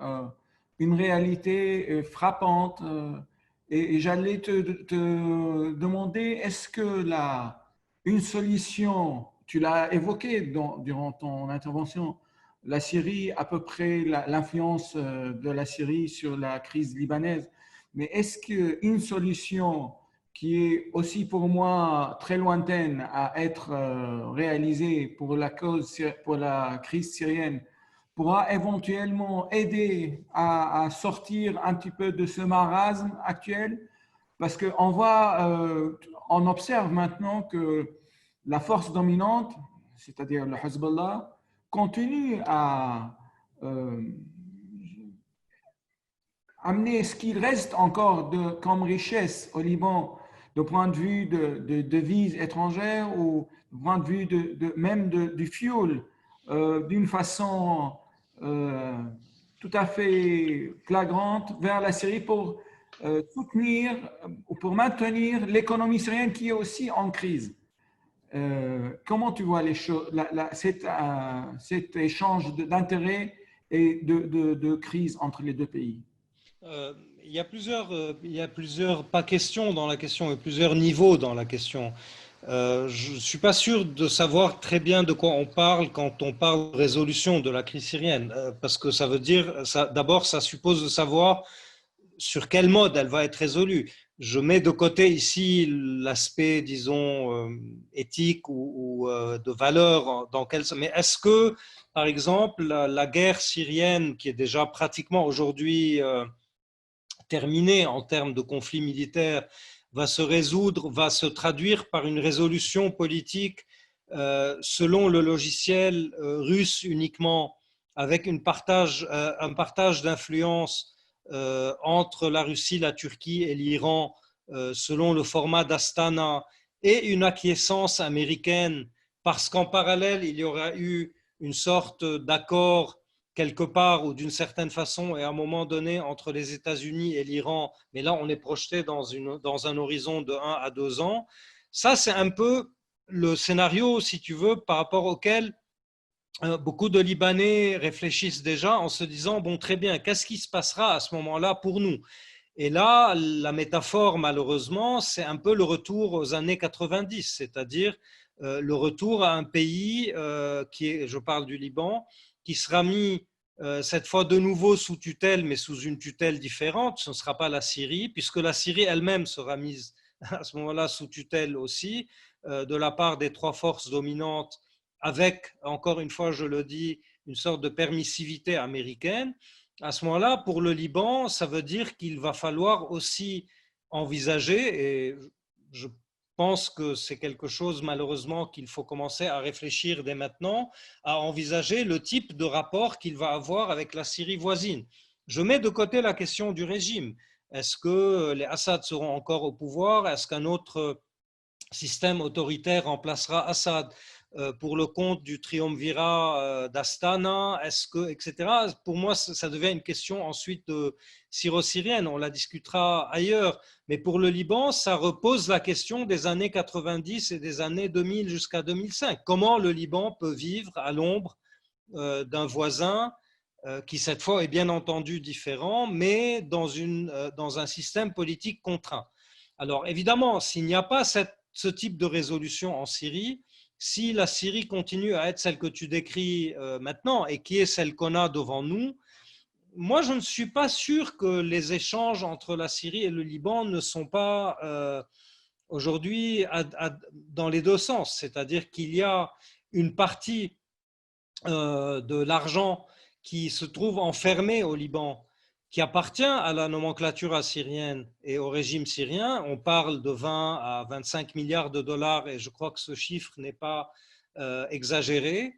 une réalité frappante. Et j'allais te demander, est-ce que une solution, tu l'as évoqué durant ton intervention, la Syrie, à peu près l'influence de la Syrie sur la crise libanaise. Mais est-ce qu'une solution qui est aussi pour moi très lointaine à être réalisée pour pour la crise syrienne, pourra éventuellement aider à sortir un petit peu de ce marasme actuel? Parce on observe maintenant que la force dominante, c'est-à-dire le Hezbollah, continue à amener ce qu'il reste encore comme richesse au Liban, de point de vue de devises étrangères ou de point de vue même du fuel, d'une façon tout à fait flagrante vers la Syrie pour soutenir ou pour maintenir l'économie syrienne qui est aussi en crise. Comment tu vois les choses, cet échange d'intérêts et de crise entre les deux pays? Il y a plusieurs, pas questions dans la question, mais plusieurs niveaux dans la question. Je ne suis pas sûr de savoir très bien de quoi on parle quand on parle de résolution de la crise syrienne, parce que ça veut dire, d'abord, ça suppose de savoir sur quel mode elle va être résolue. Je mets de côté ici l'aspect, disons, éthique ou de valeur. Mais est-ce que, par exemple, la guerre syrienne, qui est déjà pratiquement aujourd'hui terminée en termes de conflit militaire, va se résoudre, va se traduire par une résolution politique selon le logiciel russe uniquement, avec un partage d'influence entre la Russie, la Turquie et l'Iran selon le format d'Astana et une acquiescence américaine parce qu'en parallèle, il y aura eu une sorte d'accord quelque part ou d'une certaine façon et à un moment donné entre les États-Unis et l'Iran, mais là on est projeté dans un horizon de 1 à 2 ans. Ça, c'est un peu le scénario, si tu veux, par rapport auquel beaucoup de Libanais réfléchissent déjà en se disant, bon, très bien, qu'est-ce qui se passera à ce moment-là pour nous? Et là, la métaphore, malheureusement, c'est un peu le retour aux années 90, c'est-à-dire le retour à un pays qui est, je parle du Liban, qui sera mis cette fois de nouveau sous tutelle, mais sous une tutelle différente. Ce ne sera pas la Syrie, puisque la Syrie elle-même sera mise à ce moment-là sous tutelle aussi, de la part des trois forces dominantes, avec, encore une fois, je le dis, une sorte de permissivité américaine. À ce moment-là, pour le Liban, ça veut dire qu'il va falloir aussi envisager, et je pense que c'est quelque chose malheureusement qu'il faut commencer à réfléchir dès maintenant, à envisager le type de rapport qu'il va avoir avec la Syrie voisine. Je mets de côté la question du régime. Est-ce que les Assad seront encore au pouvoir? Est-ce qu'un autre système autoritaire remplacera Assad pour le compte du triumvirat d'Astana, est-ce que, etc. Pour moi, ça devient une question ensuite syro-syrienne, on la discutera ailleurs. Mais pour le Liban, ça repose la question des années 90 et des années 2000 jusqu'à 2005. Comment le Liban peut vivre à l'ombre d'un voisin qui cette fois est bien entendu différent, mais dans un système politique contraint. Alors évidemment, s'il n'y a pas ce type de résolution en Syrie, si la Syrie continue à être celle que tu décris maintenant et qui est celle qu'on a devant nous, moi je ne suis pas sûr que les échanges entre la Syrie et le Liban ne sont pas aujourd'hui dans les deux sens. C'est-à-dire qu'il y a une partie de l'argent qui se trouve enfermé au Liban, qui appartient à la nomenclature assyrienne et au régime syrien. On parle de 20 à 25 milliards de dollars et je crois que ce chiffre n'est pas exagéré.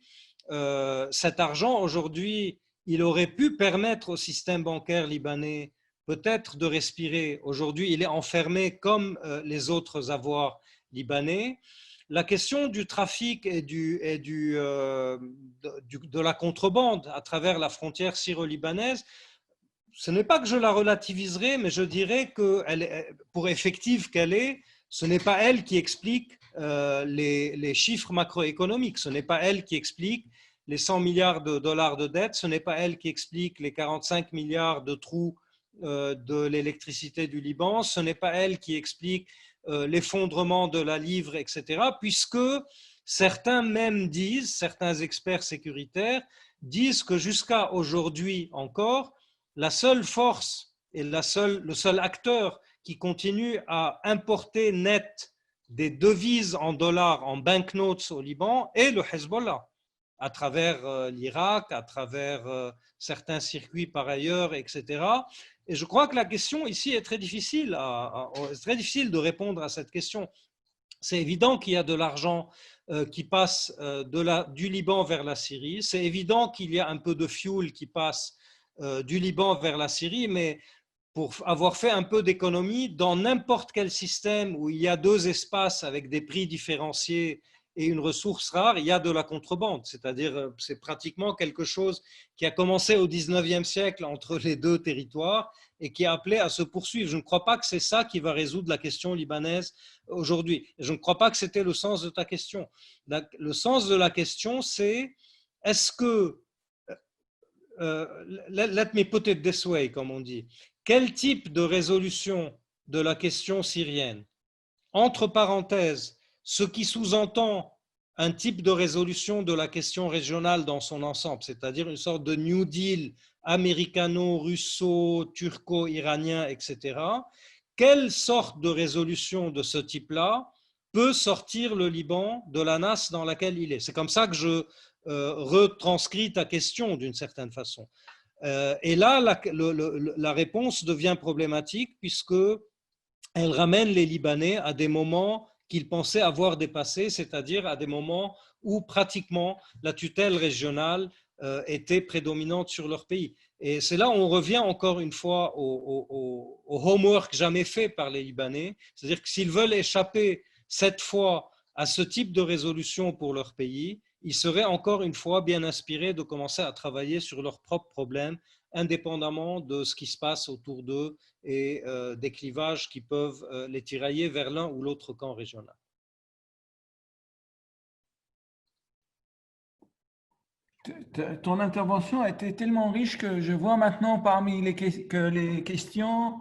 Cet argent, aujourd'hui, il aurait pu permettre au système bancaire libanais peut-être de respirer. Aujourd'hui, il est enfermé comme les autres avoirs libanais. La question du trafic et de la contrebande à travers la frontière syro-libanaise, ce n'est pas que je la relativiserai, mais je dirais que pour effective qu'elle est, ce n'est pas elle qui explique les chiffres macroéconomiques, ce n'est pas elle qui explique les 100 milliards de dollars de dette, ce n'est pas elle qui explique les 45 milliards de trous de l'électricité du Liban, ce n'est pas elle qui explique l'effondrement de la livre, etc., puisque certains même disent, certains experts sécuritaires disent que jusqu'à aujourd'hui encore, la seule force et le seul acteur qui continue à importer net des devises en dollars, en banknotes au Liban est le Hezbollah, à travers l'Irak, à travers certains circuits par ailleurs, etc. Et je crois que la question ici est très difficile, très difficile de répondre à cette question. C'est évident qu'il y a de l'argent qui passe du Liban vers la Syrie. C'est évident qu'il y a un peu de fuel qui passe du Liban vers la Syrie, mais pour avoir fait un peu d'économie, dans n'importe quel système où il y a deux espaces avec des prix différenciés et une ressource rare, il y a de la contrebande. C'est-à-dire, c'est pratiquement quelque chose qui a commencé au 19e siècle entre les deux territoires et qui est appelé à se poursuivre. Je ne crois pas que c'est ça qui va résoudre la question libanaise aujourd'hui. Je ne crois pas que c'était le sens de ta question. Le sens de la question, c'est est-ce que, let me put it this way, comme on dit, quel type de résolution de la question syrienne, entre parenthèses, ce qui sous-entend un type de résolution de la question régionale dans son ensemble, c'est-à-dire une sorte de New Deal américano-russo-turco-iranien, etc., quelle sorte de résolution de ce type-là peut sortir le Liban de la nasse dans laquelle il est? C'est comme ça que je retranscris ta question d'une certaine façon. Et là, la réponse devient problématique puisque elle ramène les Libanais à des moments qu'ils pensaient avoir dépassés, c'est-à-dire à des moments où pratiquement la tutelle régionale était prédominante sur leur pays. Et c'est là où on revient encore une fois au homework jamais fait par les Libanais, c'est-à-dire que s'ils veulent échapper cette fois à ce type de résolution pour leur pays, ils seraient encore une fois bien inspirés de commencer à travailler sur leurs propres problèmes, indépendamment de ce qui se passe autour d'eux et des clivages qui peuvent les tirailler vers l'un ou l'autre camp régional. Ton intervention a été tellement riche que je vois maintenant parmi les questions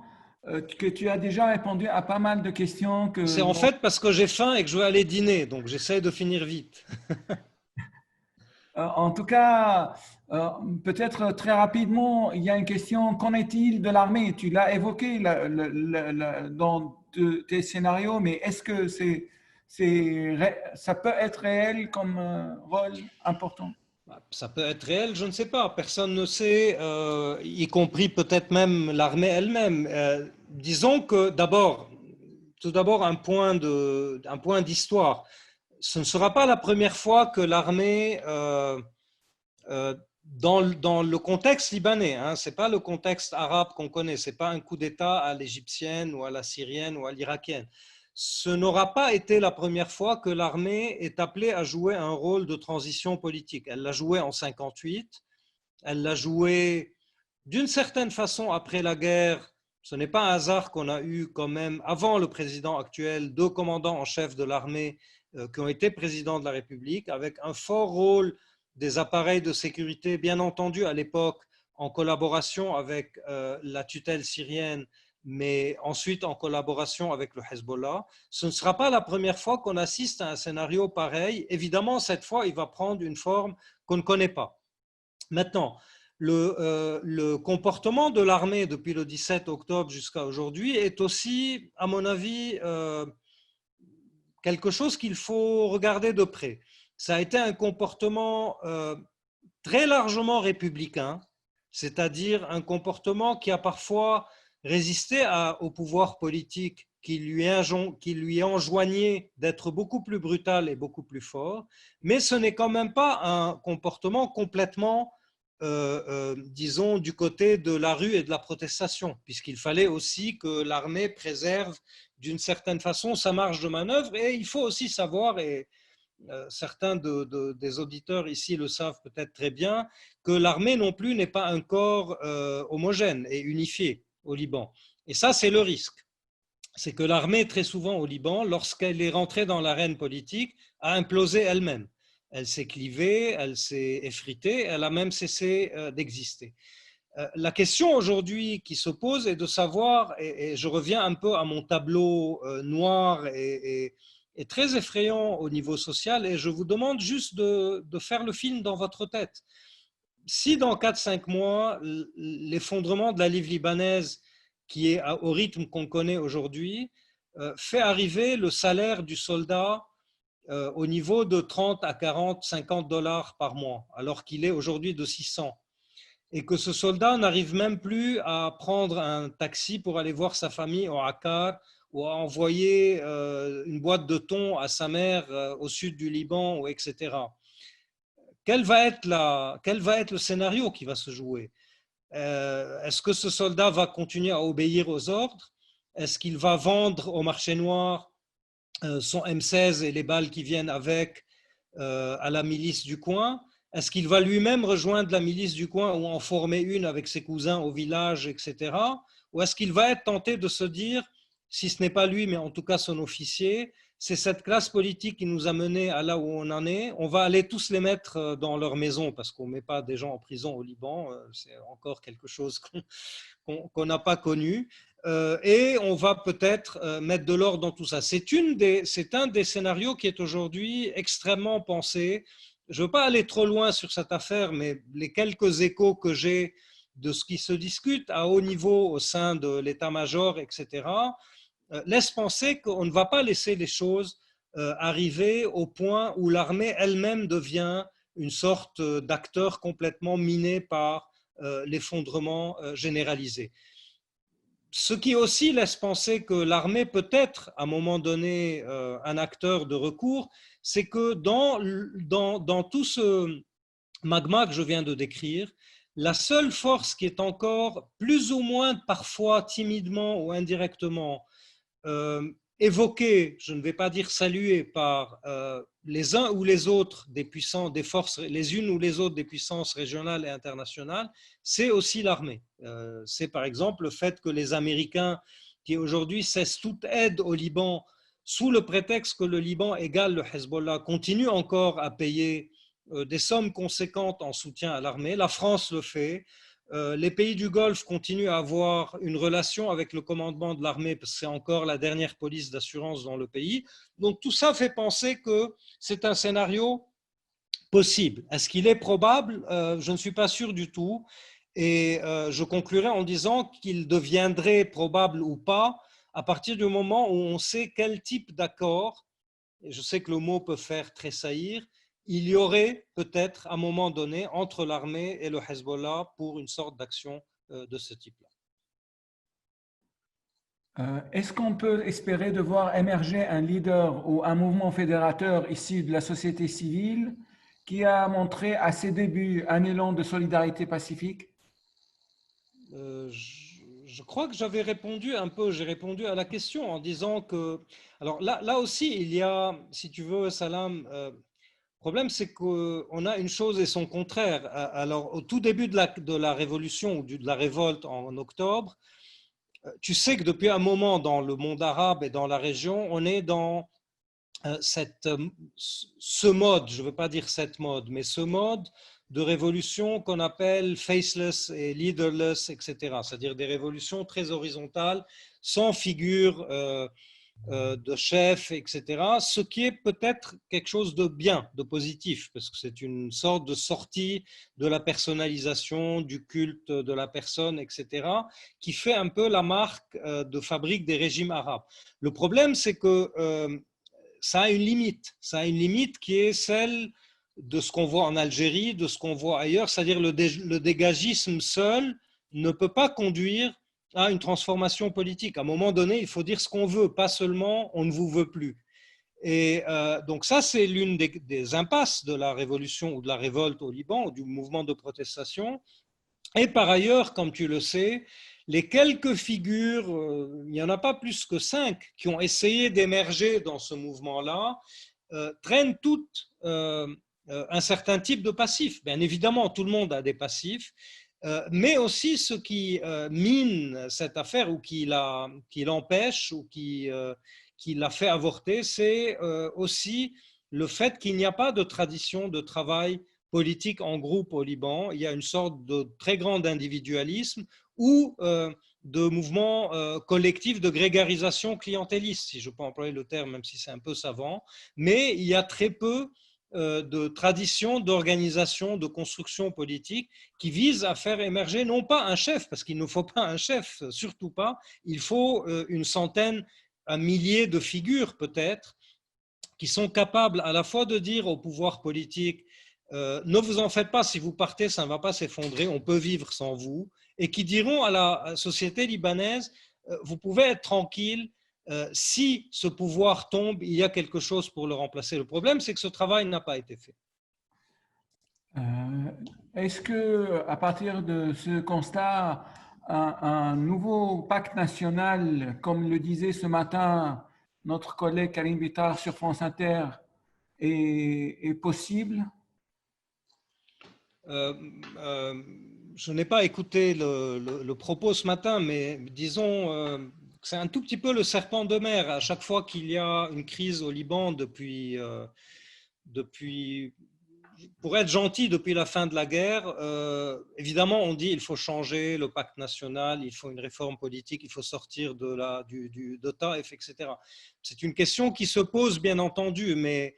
que tu as déjà répondu à pas mal de questions C'est en fait parce que j'ai faim et que je veux aller dîner, donc j'essaie de finir vite. En tout cas, peut-être très rapidement, il y a une question, qu'en est-il de l'armée? Tu l'as évoqué dans tes scénarios, mais est-ce que ça peut être réel comme rôle important? Ça peut être réel, je ne sais pas, personne ne sait, y compris peut-être même l'armée elle-même. Disons que tout d'abord un point d'histoire. Ce ne sera pas la première fois que l'armée, dans le contexte libanais, hein, ce n'est pas le contexte arabe qu'on connaît, ce n'est pas un coup d'État à l'égyptienne ou à la syrienne ou à l'irakienne. Ce n'aura pas été la première fois que l'armée est appelée à jouer un rôle de transition politique. Elle l'a joué en 1958, elle l'a joué d'une certaine façon après la guerre. Ce n'est pas un hasard qu'on a eu quand même, avant le président actuel, 2 commandants en chef de l'armée qui ont été présidents de la République, avec un fort rôle des appareils de sécurité, bien entendu à l'époque en collaboration avec la tutelle syrienne, mais ensuite en collaboration avec le Hezbollah. Ce ne sera pas la première fois qu'on assiste à un scénario pareil. Évidemment, cette fois, il va prendre une forme qu'on ne connaît pas. Maintenant, le comportement de l'armée depuis le 17 octobre jusqu'à aujourd'hui est aussi, à mon avis, quelque chose qu'il faut regarder de près. Ça a été un comportement très largement républicain, c'est-à-dire un comportement qui a parfois résisté au pouvoir politique qui lui enjoignait d'être beaucoup plus brutal et beaucoup plus fort, mais ce n'est quand même pas un comportement complètement, disons, du côté de la rue et de la protestation, puisqu'il fallait aussi que l'armée préserve d'une certaine façon sa marge de manœuvre, et il faut aussi savoir, et certains des auditeurs ici le savent peut-être très bien, que l'armée non plus n'est pas un corps homogène et unifié au Liban. Et ça, c'est le risque. C'est que l'armée, très souvent au Liban, lorsqu'elle est rentrée dans l'arène politique, a implosé elle-même. Elle s'est clivée, elle s'est effritée, elle a même cessé d'exister. La question aujourd'hui qui se pose est de savoir, et je reviens un peu à mon tableau noir et très effrayant au niveau social, et je vous demande juste de faire le film dans votre tête. Si dans 4-5 mois, l'effondrement de la livre libanaise, qui est au rythme qu'on connaît aujourd'hui, fait arriver le salaire du soldat au niveau de 30 à 40, 50 dollars par mois, alors qu'il est aujourd'hui de 600, et que ce soldat n'arrive même plus à prendre un taxi pour aller voir sa famille au Akkar ou à envoyer une boîte de thon à sa mère au sud du Liban, ou etc. Quel va être le scénario qui va se jouer? Est-ce que ce soldat va continuer à obéir aux ordres? Est-ce qu'il va vendre au marché noir son M16 et les balles qui viennent avec à la milice du coin? Est-ce qu'il va lui-même rejoindre la milice du coin ou en former une avec ses cousins au village, etc.? Ou est-ce qu'il va être tenté de se dire, si ce n'est pas lui, mais en tout cas son officier, c'est cette classe politique qui nous a menés à là où on en est, on va aller tous les mettre dans leur maison, parce qu'on ne met pas des gens en prison au Liban, c'est encore quelque chose qu'on n'a pas connu. Et on va peut-être mettre de l'ordre dans tout ça. C'est un des scénarios qui est aujourd'hui extrêmement pensé. Je ne veux pas aller trop loin sur cette affaire, mais les quelques échos que j'ai de ce qui se discute à haut niveau au sein de l'état-major, etc., laissent penser qu'on ne va pas laisser les choses arriver au point où l'armée elle-même devient une sorte d'acteur complètement miné par l'effondrement généralisé. Ce qui aussi laisse penser que l'armée peut être à un moment donné un acteur de recours, c'est que dans tout ce magma que je viens de décrire, la seule force qui est encore plus ou moins parfois timidement ou indirectement évoqué, je ne vais pas dire salué, par les uns ou les autres des puissances, des forces, les unes ou les autres des puissances régionales et internationales, c'est aussi l'armée. C'est par exemple le fait que les Américains, qui aujourd'hui cessent toute aide au Liban sous le prétexte que le Liban égale le Hezbollah, continuent encore à payer des sommes conséquentes en soutien à l'armée. La France le fait. Les pays du Golfe continuent à avoir une relation avec le commandement de l'armée parce que c'est encore la dernière police d'assurance dans le pays. Donc tout ça fait penser que c'est un scénario possible. Est-ce qu'il est probable? Je ne suis pas sûr du tout. Et je conclurai en disant qu'il deviendrait probable ou pas à partir du moment où on sait quel type d'accord, et je sais que le mot peut faire tressaillir, il y aurait peut-être à un moment donné entre l'armée et le Hezbollah pour une sorte d'action de ce type-là. Est-ce qu'on peut espérer de voir émerger un leader ou un mouvement fédérateur issu de la société civile qui a montré à ses débuts un élan de solidarité pacifique? Je crois que j'avais répondu un peu, j'ai répondu à la question en disant que, alors là aussi, il y a, si tu veux, Salam, le problème c'est qu'on a une chose et son contraire. Alors au tout début de la révolution ou de la révolte en octobre, tu sais que depuis un moment dans le monde arabe et dans la région, on est dans ce mode, je ne veux pas dire cette mode, mais ce mode de révolution qu'on appelle faceless et leaderless, etc. C'est-à-dire des révolutions très horizontales, sans figure de chef, etc. Ce qui est peut-être quelque chose de bien, de positif, parce que c'est une sorte de sortie de la personnalisation, du culte de la personne, etc., qui fait un peu la marque de fabrique des régimes arabes. Le problème, c'est que ça a une limite. Ça a une limite qui est celle de ce qu'on voit en Algérie, de ce qu'on voit ailleurs, c'est-à-dire le dégagisme seul ne peut pas conduire à une transformation politique. À un moment donné, il faut dire ce qu'on veut, pas seulement on ne vous veut plus. Et donc ça, c'est l'une des impasses de la révolution ou de la révolte au Liban, ou du mouvement de protestation. Et par ailleurs, comme tu le sais, les quelques figures, il n'y en a pas plus que 5, qui ont essayé d'émerger dans ce mouvement-là, traînent toutes un certain type de passifs. Bien évidemment, tout le monde a des passifs, mais aussi ce qui mine cette affaire ou qui l'empêche ou qui l'a fait avorter, c'est aussi le fait qu'il n'y a pas de tradition de travail politique en groupe au Liban. Il y a une sorte de très grand individualisme ou de mouvement collectif de grégarisation clientéliste, si je peux employer le terme, même si c'est un peu savant, mais il y a très peu de tradition d'organisation, de construction politique qui vise à faire émerger non pas un chef, parce qu'il ne faut pas un chef, surtout pas, il faut une centaine, un millier de figures peut-être, qui sont capables à la fois de dire au pouvoir politique ne vous en faites pas, si vous partez, ça ne va pas s'effondrer, on peut vivre sans vous, et qui diront à la société libanaise, vous pouvez être tranquille, si ce pouvoir tombe, il y a quelque chose pour le remplacer. Le problème, c'est que ce travail n'a pas été fait. Est-ce que, à partir de ce constat, un nouveau pacte national, comme le disait ce matin notre collègue Karim Bitar sur France Inter, est possible? Je n'ai pas écouté le propos ce matin, mais disons que c'est un tout petit peu le serpent de mer. À chaque fois qu'il y a une crise au Liban depuis pour être gentil, depuis la fin de la guerre, évidemment, on dit qu'il faut changer le pacte national, il faut une réforme politique, il faut sortir de Taïf, etc. C'est une question qui se pose, bien entendu, mais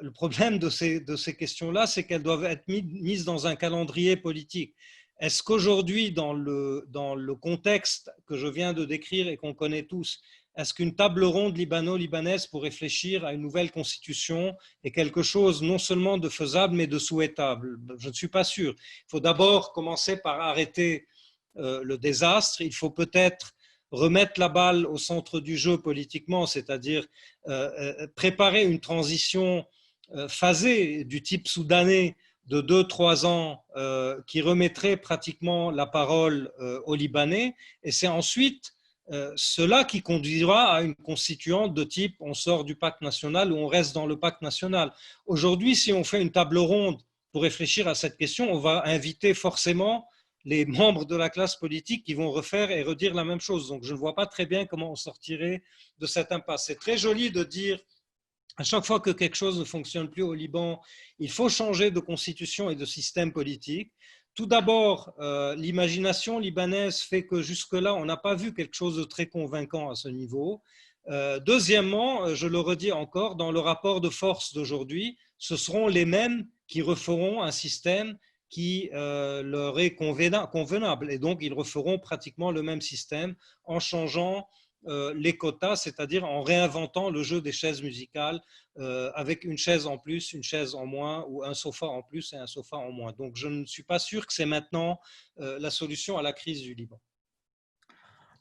le problème de ces questions-là, c'est qu'elles doivent être mises dans un calendrier politique. Est-ce qu'aujourd'hui, dans le contexte que je viens de décrire et qu'on connaît tous, est-ce qu'une table ronde libano-libanaise pour réfléchir à une nouvelle constitution est quelque chose non seulement de faisable, mais de souhaitable? Je ne suis pas sûr. Il faut d'abord commencer par arrêter le désastre. Il faut peut-être remettre la balle au centre du jeu politiquement, c'est-à-dire préparer une transition phasée du type soudanais de 2-3 ans qui remettrait pratiquement la parole aux Libanais. Et c'est ensuite cela qui conduira à une constituante de type on sort du pacte national ou on reste dans le pacte national. Aujourd'hui, si on fait une table ronde pour réfléchir à cette question, on va inviter forcément les membres de la classe politique qui vont refaire et redire la même chose. Donc je ne vois pas très bien comment on sortirait de cette impasse. C'est très joli de dire à chaque fois que quelque chose ne fonctionne plus au Liban, il faut changer de constitution et de système politique. Tout d'abord, l'imagination libanaise fait que jusque-là, on n'a pas vu quelque chose de très convaincant à ce niveau. Deuxièmement, je le redis encore, dans le rapport de force d'aujourd'hui, ce seront les mêmes qui referont un système qui leur est convenable. Et donc, ils referont pratiquement le même système en changeant les quotas, c'est-à-dire en réinventant le jeu des chaises musicales avec une chaise en plus, une chaise en moins, ou un sofa en plus et un sofa en moins. Donc je ne suis pas sûr que c'est maintenant la solution à la crise du Liban.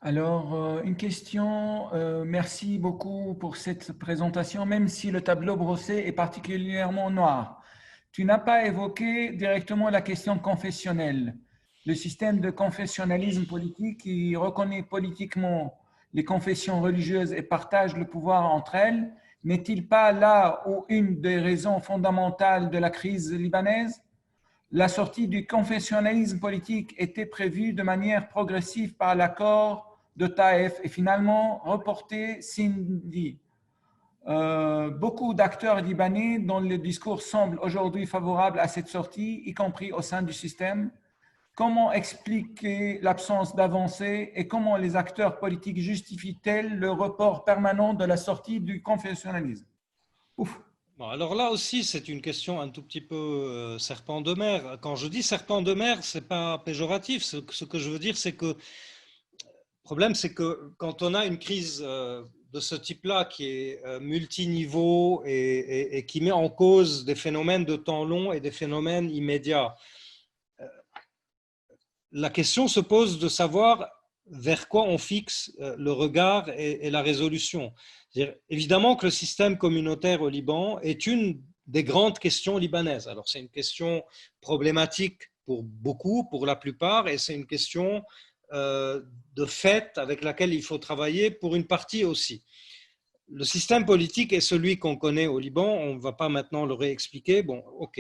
Alors, une question. Merci beaucoup pour cette présentation, même si le tableau brossé est particulièrement noir. Tu n'as pas évoqué directement la question confessionnelle. Le système de confessionnalisme politique qui reconnaît politiquement les confessions religieuses et partage le pouvoir entre elles, n'est-il pas là où une des raisons fondamentales de la crise libanaise? La sortie du confessionnalisme politique était prévue de manière progressive par l'accord de Taïf et finalement reportée Sindhi. Beaucoup d'acteurs libanais dont le discours semble aujourd'hui favorable à cette sortie, y compris au sein du système. Comment expliquer l'absence d'avancée et comment les acteurs politiques justifient-ils le report permanent de la sortie du confessionnalisme? Ouf. Bon, alors là aussi, c'est une question un tout petit peu serpent de mer. Quand je dis serpent de mer, ce n'est pas péjoratif. Ce que je veux dire, c'est que le problème, c'est que quand on a une crise de ce type-là qui est multiniveau et qui met en cause des phénomènes de temps long et des phénomènes immédiats, la question se pose de savoir vers quoi on fixe le regard et la résolution. Évidemment que le système communautaire au Liban est une des grandes questions libanaises. Alors c'est une question problématique pour beaucoup, pour la plupart, et c'est une question de fait avec laquelle il faut travailler pour une partie aussi. Le système politique est celui qu'on connaît au Liban, on ne va pas maintenant le réexpliquer, bon, ok.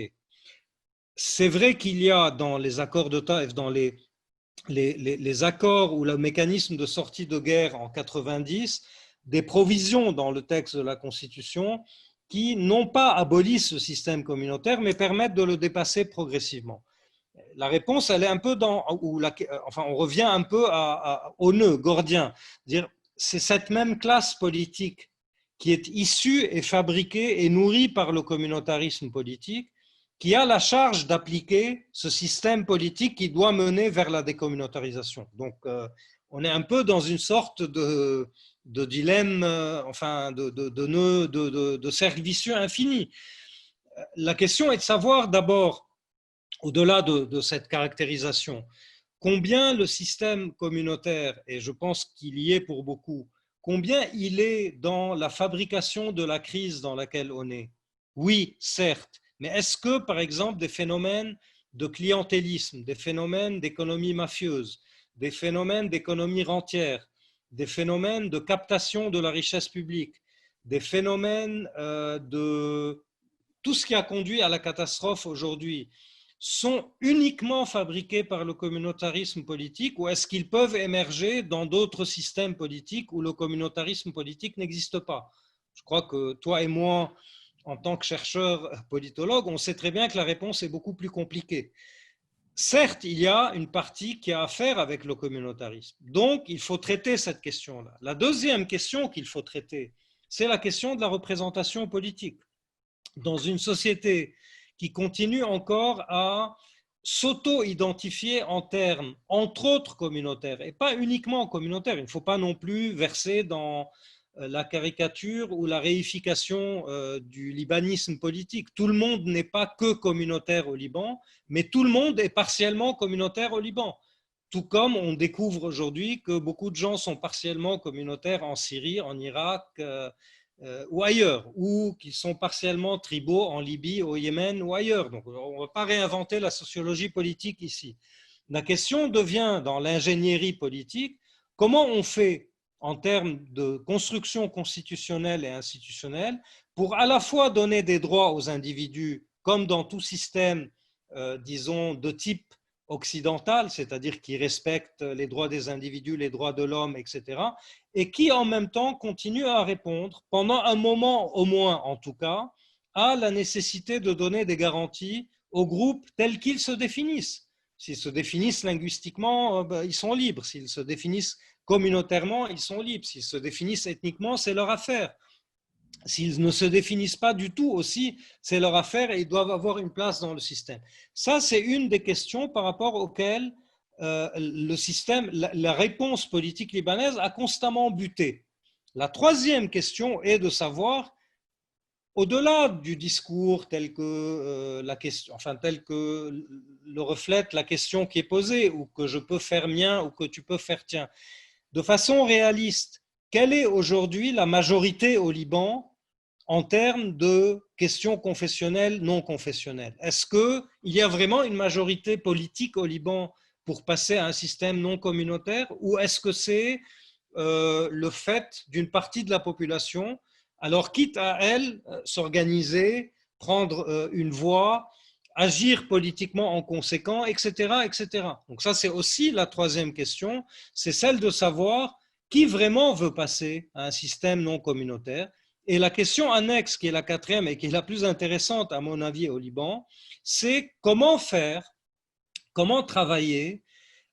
C'est vrai qu'il y a dans les accords de Taïf, dans les accords ou le mécanisme de sortie de guerre en 90, des provisions dans le texte de la Constitution qui n'ont pas aboli ce système communautaire, mais permettent de le dépasser progressivement. La réponse, elle est un peu enfin, on revient un peu au nœud gordien. C'est cette même classe politique qui est issue et fabriquée et nourrie par le communautarisme politique qui a la charge d'appliquer ce système politique qui doit mener vers la décommunautarisation. Donc, on est un peu dans une sorte de dilemme, enfin, de cercle vicieux infini. La question est de savoir d'abord, au-delà de cette caractérisation, combien le système communautaire, et je pense qu'il y est pour beaucoup, combien il est dans la fabrication de la crise dans laquelle on est. Oui, certes, mais est-ce que, par exemple, des phénomènes de clientélisme, des phénomènes d'économie mafieuse, des phénomènes d'économie rentière, des phénomènes de captation de la richesse publique, des phénomènes de tout ce qui a conduit à la catastrophe aujourd'hui, sont uniquement fabriqués par le communautarisme politique ou est-ce qu'ils peuvent émerger dans d'autres systèmes politiques où le communautarisme politique n'existe pas? Je crois que toi et moi, en tant que chercheurs politologues, on sait très bien que la réponse est beaucoup plus compliquée. Certes, il y a une partie qui a affaire avec le communautarisme. Donc, il faut traiter cette question-là. La deuxième question qu'il faut traiter, c'est la question de la représentation politique. Dans une société qui continue encore à s'auto-identifier en termes, entre autres, communautaires, et pas uniquement communautaires. Il ne faut pas non plus verser dans la caricature ou la réification du libanisme politique. Tout le monde n'est pas que communautaire au Liban, mais tout le monde est partiellement communautaire au Liban. Tout comme on découvre aujourd'hui que beaucoup de gens sont partiellement communautaires en Syrie, en Irak, ou ailleurs, ou qui sont partiellement tribaux en Libye, au Yémen ou ailleurs. Donc on ne va pas réinventer la sociologie politique ici. La question devient, dans l'ingénierie politique, comment on fait en termes de construction constitutionnelle et institutionnelle pour à la fois donner des droits aux individus, comme dans tout système, disons, de type occidental, c'est-à-dire qui respecte les droits des individus, les droits de l'homme, etc., et qui en même temps continue à répondre, pendant un moment au moins en tout cas, à la nécessité de donner des garanties aux groupes tels qu'ils se définissent. S'ils se définissent linguistiquement, ils sont libres. S'ils se définissent communautairement, ils sont libres. S'ils se définissent ethniquement, c'est leur affaire. S'ils ne se définissent pas du tout aussi, c'est leur affaire et ils doivent avoir une place dans le système. Ça, c'est une des questions par rapport auxquelles le système, la réponse politique libanaise a constamment buté. La troisième question est de savoir, au-delà du discours tel que la question, enfin tel que le reflète la question qui est posée, ou que je peux faire mien, ou que tu peux faire tien, de façon réaliste, quelle est aujourd'hui la majorité au Liban en termes de questions confessionnelles, non confessionnelles? Est-ce qu'il y a vraiment une majorité politique au Liban pour passer à un système non communautaire, ou est-ce que c'est le fait d'une partie de la population, alors quitte à elle s'organiser, prendre une voie, agir politiquement en conséquent, etc., etc. Donc ça, c'est aussi la troisième question, c'est celle de savoir qui vraiment veut passer à un système non communautaire. Et la question annexe, qui est la quatrième et qui est la plus intéressante à mon avis au Liban, c'est comment faire, comment travailler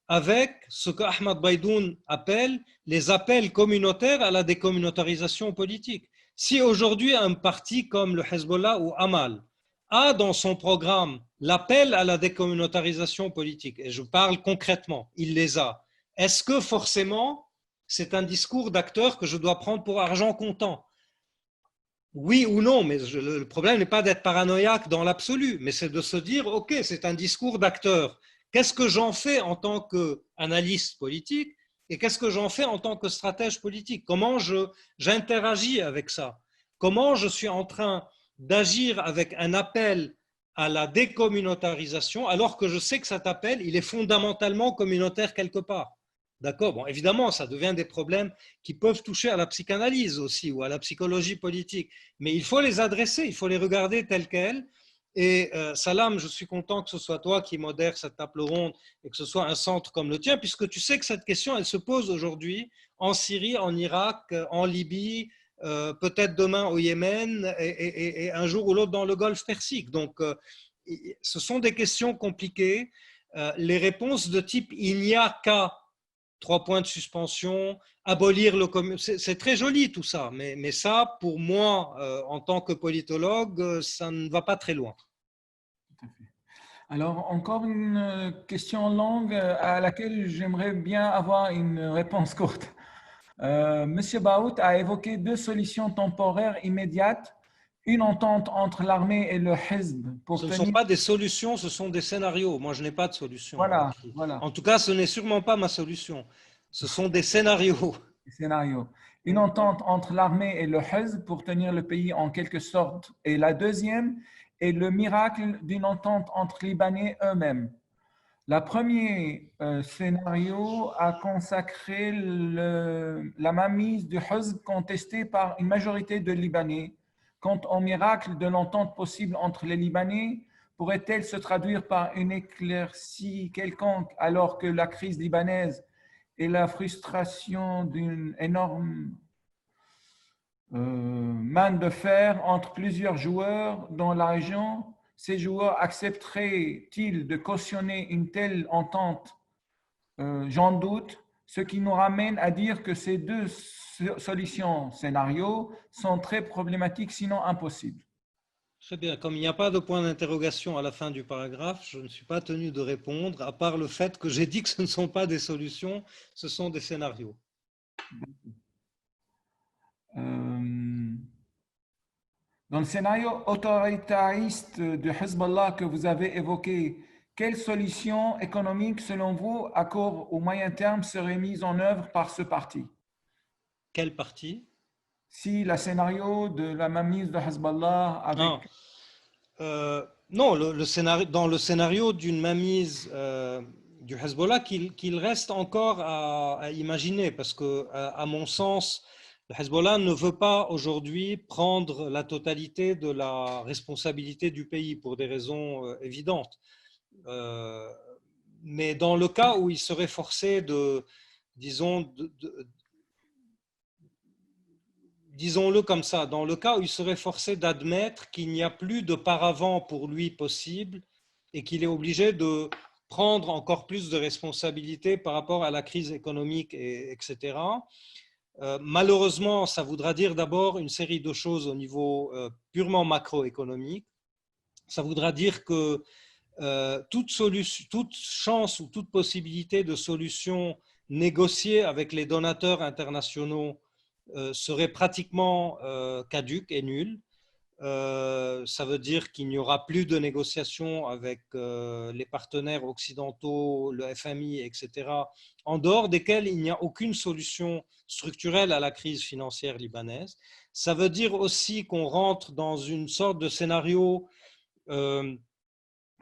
avec ce que Ahmad Baidoun appelle les appels communautaires à la décommunautarisation politique. Si aujourd'hui un parti comme le Hezbollah ou Amal a dans son programme l'appel à la décommunautarisation politique, et je parle concrètement, il les a, est-ce que forcément c'est un discours d'acteur que je dois prendre pour argent comptant? Oui ou non, mais le problème n'est pas d'être paranoïaque dans l'absolu, mais c'est de se dire, ok, c'est un discours d'acteur. Qu'est-ce que j'en fais en tant qu'analyste politique et qu'est-ce que j'en fais en tant que stratège politique? Comment j'interagis avec ça? Comment je suis en train d'agir avec un appel à la décommunautarisation alors que je sais que cet appel, il est fondamentalement communautaire quelque part? D'accord. Bon, évidemment, ça devient des problèmes qui peuvent toucher à la psychanalyse aussi ou à la psychologie politique. Mais il faut les adresser, il faut les regarder telles quelles. Et Salam, je suis content que ce soit toi qui modère cette table ronde et que ce soit un centre comme le tien, puisque tu sais que cette question, elle se pose aujourd'hui en Syrie, en Irak, en Libye, peut-être demain au Yémen et un jour ou l'autre dans le Golfe Persique. Donc, ce sont des questions compliquées. Les réponses de type il n'y a qu'à 3 points de suspension, abolir le communisme, c'est très joli tout ça, mais ça, pour moi, en tant que politologue, ça ne va pas très loin. Tout à fait. Alors, encore une question longue à laquelle j'aimerais bien avoir une réponse courte. Monsieur Baout a évoqué deux solutions temporaires immédiates, une entente entre l'armée et le Hizb pour Ce ne sont tenir… pas des solutions, ce sont des scénarios. Moi, je n'ai pas de solution. Voilà, voilà, En tout cas, ce n'est sûrement pas ma solution. Ce sont des scénarios. scénario. Une entente entre l'armée et le Hizb pour tenir le pays en quelque sorte. Et la deuxième est le miracle d'une entente entre Libanais eux-mêmes. Le premier scénario a consacré la mainmise du Hizb contestée par une majorité de Libanais. Quant au miracle de l'entente possible entre les Libanais, pourrait-elle se traduire par une éclaircie quelconque alors que la crise libanaise et la frustration d'une énorme main de fer entre plusieurs joueurs dans la région, ces joueurs accepteraient-ils de cautionner une telle entente? J'en doute, ce qui nous ramène à dire que ces deux solutions, scénarios, sont très problématiques, sinon impossibles. Très bien. Comme il n'y a pas de point d'interrogation à la fin du paragraphe, je ne suis pas tenu de répondre, à part le fait que j'ai dit que ce ne sont pas des solutions, ce sont des scénarios. Dans le scénario autoritariste de Hezbollah que vous avez évoqué, quelle solution économique, selon vous, à court ou moyen terme, serait mise en œuvre par ce parti? Quel parti? Si le scénario de la mainmise de Hezbollah avec… Non, non, dans le scénario d'une mainmise du Hezbollah qu'il reste encore à imaginer, parce que, à mon sens, le Hezbollah ne veut pas aujourd'hui prendre la totalité de la responsabilité du pays pour des raisons évidentes. Mais dans le cas où il serait forcé disons-le comme ça, dans le cas où il serait forcé d'admettre qu'il n'y a plus de paravent pour lui possible et qu'il est obligé de prendre encore plus de responsabilités par rapport à la crise économique, etc. Malheureusement, ça voudra dire d'abord une série de choses au niveau purement macroéconomique. Ça voudra dire que toute chance ou toute possibilité de solution négociée avec les donateurs internationaux serait pratiquement caduque et nulle. Ça veut dire qu'il n'y aura plus de négociations avec les partenaires occidentaux, le FMI, etc., en dehors desquels il n'y a aucune solution structurelle à la crise financière libanaise. Ça veut dire aussi qu'on rentre dans une sorte de scénario,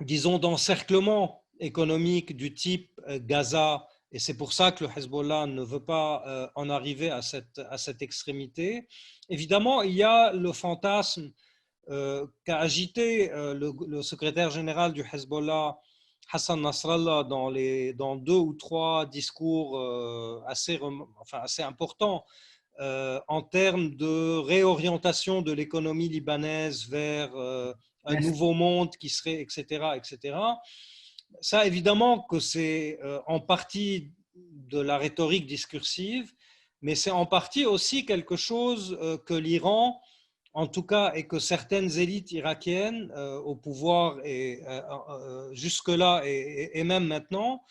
disons, d'encerclement économique du type Gaza, et c'est pour ça que le Hezbollah ne veut pas en arriver à cette extrémité. Évidemment, il y a le fantasme qu'a agité le secrétaire général du Hezbollah, Hassan Nasrallah, dans 2 ou 3 discours assez importants en termes de réorientation de l'économie libanaise vers un nouveau monde qui serait, etc., etc. Ça, évidemment, que c'est en partie de la rhétorique discursive, mais c'est en partie aussi quelque chose que l'Iran, en tout cas, et que certaines élites irakiennes au pouvoir et jusque-là et même maintenant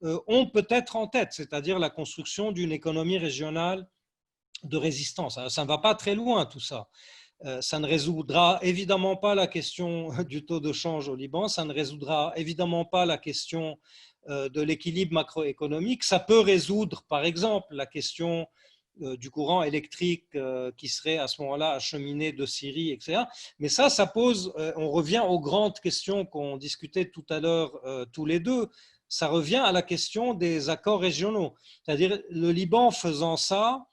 ont peut-être en tête, c'est-à-dire la construction d'une économie régionale de résistance. Ça ne va pas très loin tout ça. Ça ne résoudra évidemment pas la question du taux de change au Liban, ça ne résoudra évidemment pas la question de l'équilibre macroéconomique. Ça peut résoudre, par exemple, la question du courant électrique qui serait à ce moment-là acheminé de Syrie, etc. Mais ça pose, on revient aux grandes questions qu'on discutait tout à l'heure tous les deux, ça revient à la question des accords régionaux. C'est-à-dire le Liban faisant ça,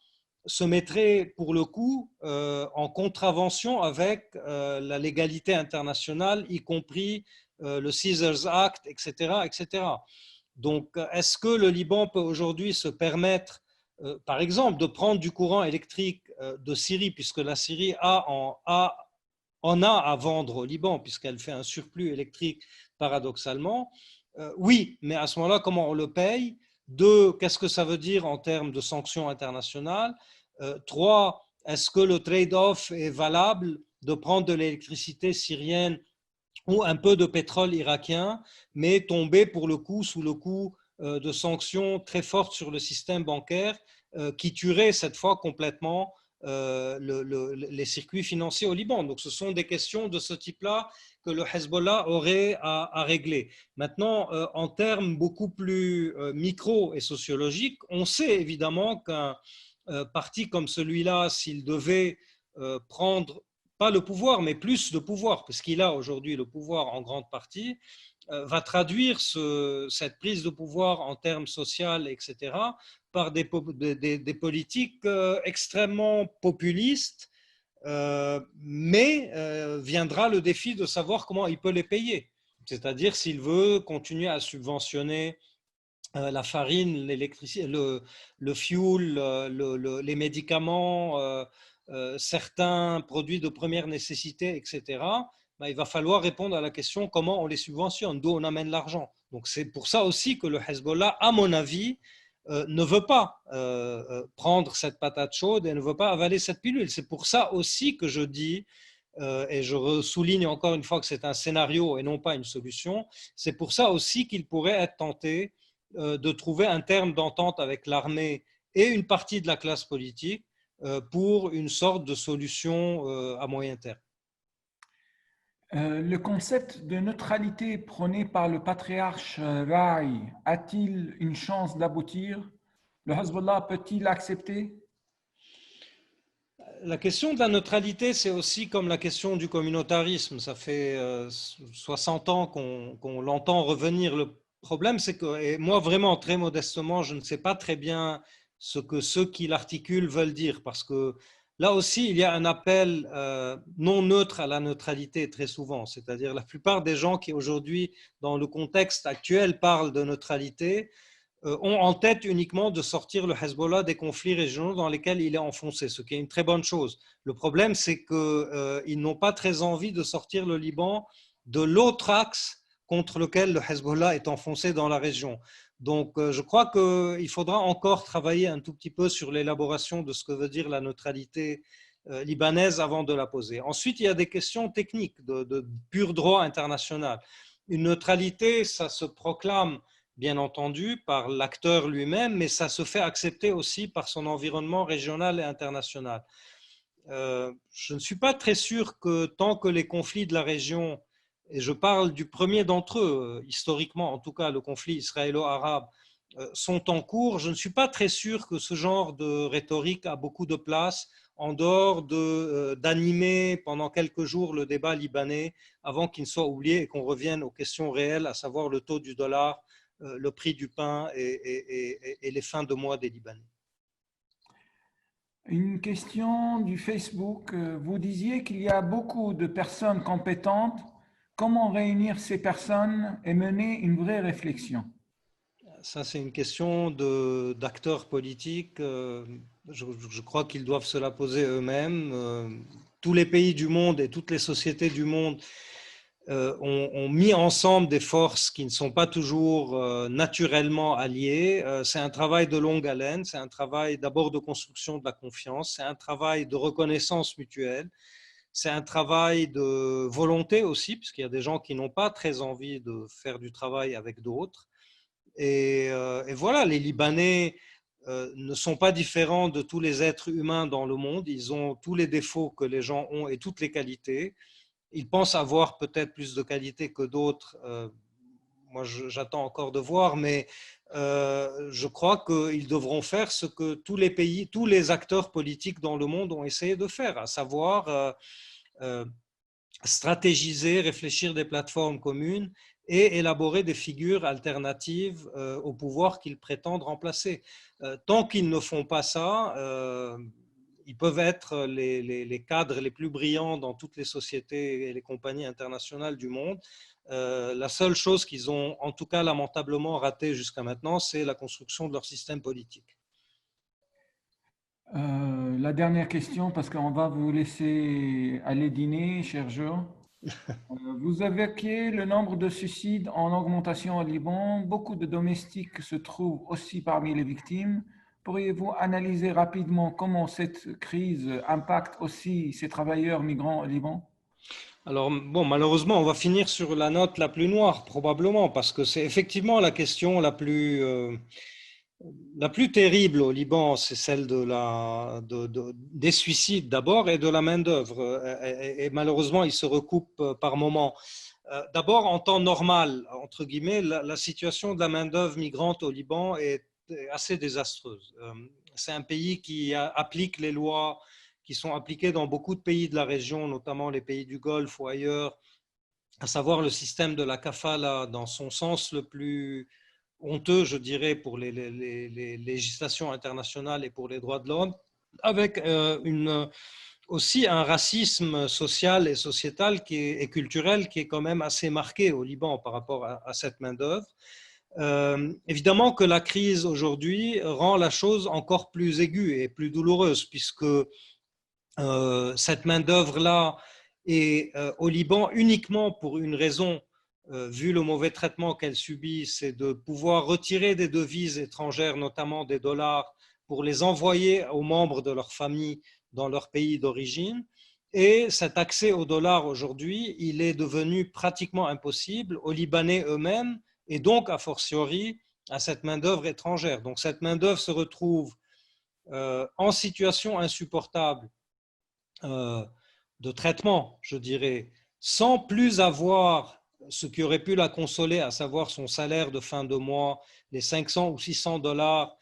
se mettrait pour le coup en contravention avec la légalité internationale, y compris le Caesars Act, etc., etc. Donc, est-ce que le Liban peut aujourd'hui se permettre, par exemple, de prendre du courant électrique de Syrie, puisque la Syrie en a à vendre au Liban, puisqu'elle fait un surplus électrique paradoxalement? Oui, mais à ce moment-là, comment on le paye? 2, qu'est-ce que ça veut dire en termes de sanctions internationales? 3, est-ce que le trade-off est valable de prendre de l'électricité syrienne ou un peu de pétrole irakien, mais tomber pour le coup sous le coup de sanctions très fortes sur le système bancaire qui tueraient cette fois complètement les circuits financiers au Liban? Donc ce sont des questions de ce type-là que le Hezbollah aurait à régler. Maintenant, en termes beaucoup plus micro et sociologiques, on sait évidemment qu'un parti comme celui-là, s'il devait prendre, pas le pouvoir, mais plus de pouvoir, parce qu'il a aujourd'hui le pouvoir en grande partie, va traduire cette prise de pouvoir en termes sociaux, etc., par des politiques extrêmement populistes, mais viendra le défi de savoir comment il peut les payer. C'est-à-dire s'il veut continuer à subventionner la farine, l'électricité, le fuel, les médicaments, certains produits de première nécessité, etc., il va falloir répondre à la question comment on les subventionne, d'où on amène l'argent. Donc c'est pour ça aussi que le Hezbollah, à mon avis, ne veut pas prendre cette patate chaude et ne veut pas avaler cette pilule. C'est pour ça aussi que je dis, et je souligne encore une fois que c'est un scénario et non pas une solution, c'est pour ça aussi qu'il pourrait être tenté de trouver un terme d'entente avec l'armée et une partie de la classe politique pour une sorte de solution à moyen terme. Le concept de neutralité prôné par le patriarche Rai a-t-il une chance d'aboutir? Le Hezbollah peut-il l'accepter? La question de la neutralité, c'est aussi comme la question du communautarisme. Ça fait 60 ans qu'on l'entend revenir. Le problème, c'est que, et moi vraiment, très modestement, je ne sais pas très bien ce que ceux qui l'articulent veulent dire, parce que là aussi, il y a un appel non neutre à la neutralité très souvent. C'est-à-dire la plupart des gens qui aujourd'hui, dans le contexte actuel, parlent de neutralité, ont en tête uniquement de sortir le Hezbollah des conflits régionaux dans lesquels il est enfoncé, ce qui est une très bonne chose. Le problème, c'est qu'ils n'ont pas très envie de sortir le Liban de l'autre axe contre lequel le Hezbollah est enfoncé dans la région. Donc, je crois qu'il faudra encore travailler un tout petit peu sur l'élaboration de ce que veut dire la neutralité libanaise avant de la poser. Ensuite, il y a des questions techniques de pur droit international. Une neutralité, ça se proclame bien entendu par l'acteur lui-même, mais ça se fait accepter aussi par son environnement régional et international. Je ne suis pas très sûr que tant que les conflits de la région, et je parle du premier d'entre eux, historiquement en tout cas, le conflit israélo-arabe, sont en cours, je ne suis pas très sûr que ce genre de rhétorique a beaucoup de place en dehors d'animer pendant quelques jours le débat libanais avant qu'il ne soit oublié et qu'on revienne aux questions réelles, à savoir le taux du dollar, le prix du pain et les fins de mois des Libanais. Une question du Facebook. Vous disiez qu'il y a beaucoup de personnes compétentes. Comment réunir ces personnes et mener une vraie réflexion? Ça, c'est une question d'acteurs politiques. Je crois qu'ils doivent se la poser eux-mêmes. Tous les pays du monde et toutes les sociétés du monde ont mis ensemble des forces qui ne sont pas toujours naturellement alliées. C'est un travail de longue haleine, c'est un travail d'abord de construction de la confiance, c'est un travail de reconnaissance mutuelle, c'est un travail de volonté aussi, puisqu'il y a des gens qui n'ont pas très envie de faire du travail avec d'autres. Et voilà, les Libanais ne sont pas différents de tous les êtres humains dans le monde. Ils ont tous les défauts que les gens ont et toutes les qualités. Ils pensent avoir peut-être plus de qualités que d'autres. Moi, j'attends encore de voir, mais je crois qu'ils devront faire ce que tous les pays, tous les acteurs politiques dans le monde ont essayé de faire, à savoir stratégiser, réfléchir des plateformes communes et élaborer des figures alternatives au pouvoir qu'ils prétendent remplacer. Tant qu'ils ne font pas ça, ils peuvent être les cadres les plus brillants dans toutes les sociétés et les compagnies internationales du monde. La seule chose qu'ils ont, en tout cas lamentablement, raté jusqu'à maintenant, c'est la construction de leur système politique. La dernière question, parce qu'on va vous laisser aller dîner, cher Joe. Vous évoquiez le nombre de suicides en augmentation au Liban. Beaucoup de domestiques se trouvent aussi parmi les victimes. Pourriez-vous analyser rapidement comment cette crise impacte aussi ces travailleurs migrants au Liban? Alors, bon, malheureusement, on va finir sur la note la plus noire, probablement, parce que c'est effectivement la question la plus terrible au Liban, c'est celle des suicides d'abord et de la main-d'œuvre. Et malheureusement, ils se recoupent par moments. D'abord, en temps normal, entre guillemets, la situation de la main-d'œuvre migrante au Liban est assez désastreuse. C'est un pays qui applique les lois qui sont appliquées dans beaucoup de pays de la région, notamment les pays du Golfe ou ailleurs, à savoir le système de la kafala dans son sens le plus honteux, je dirais, pour les législations internationales et pour les droits de l'homme, avec aussi un racisme social et sociétal et culturel qui est quand même assez marqué au Liban par rapport à cette main-d'œuvre. Évidemment que la crise aujourd'hui rend la chose encore plus aiguë et plus douloureuse, puisque cette main-d'œuvre-là est au Liban uniquement pour une raison, vu le mauvais traitement qu'elle subit, c'est de pouvoir retirer des devises étrangères, notamment des dollars, pour les envoyer aux membres de leur famille dans leur pays d'origine. Et cet accès aux dollars aujourd'hui, il est devenu pratiquement impossible aux Libanais eux-mêmes et donc a fortiori à cette main-d'œuvre étrangère. Donc cette main-d'œuvre se retrouve en situation insupportable de traitement, je dirais, sans plus avoir ce qui aurait pu la consoler, à savoir son salaire de fin de mois, les 500 ou 600 dollars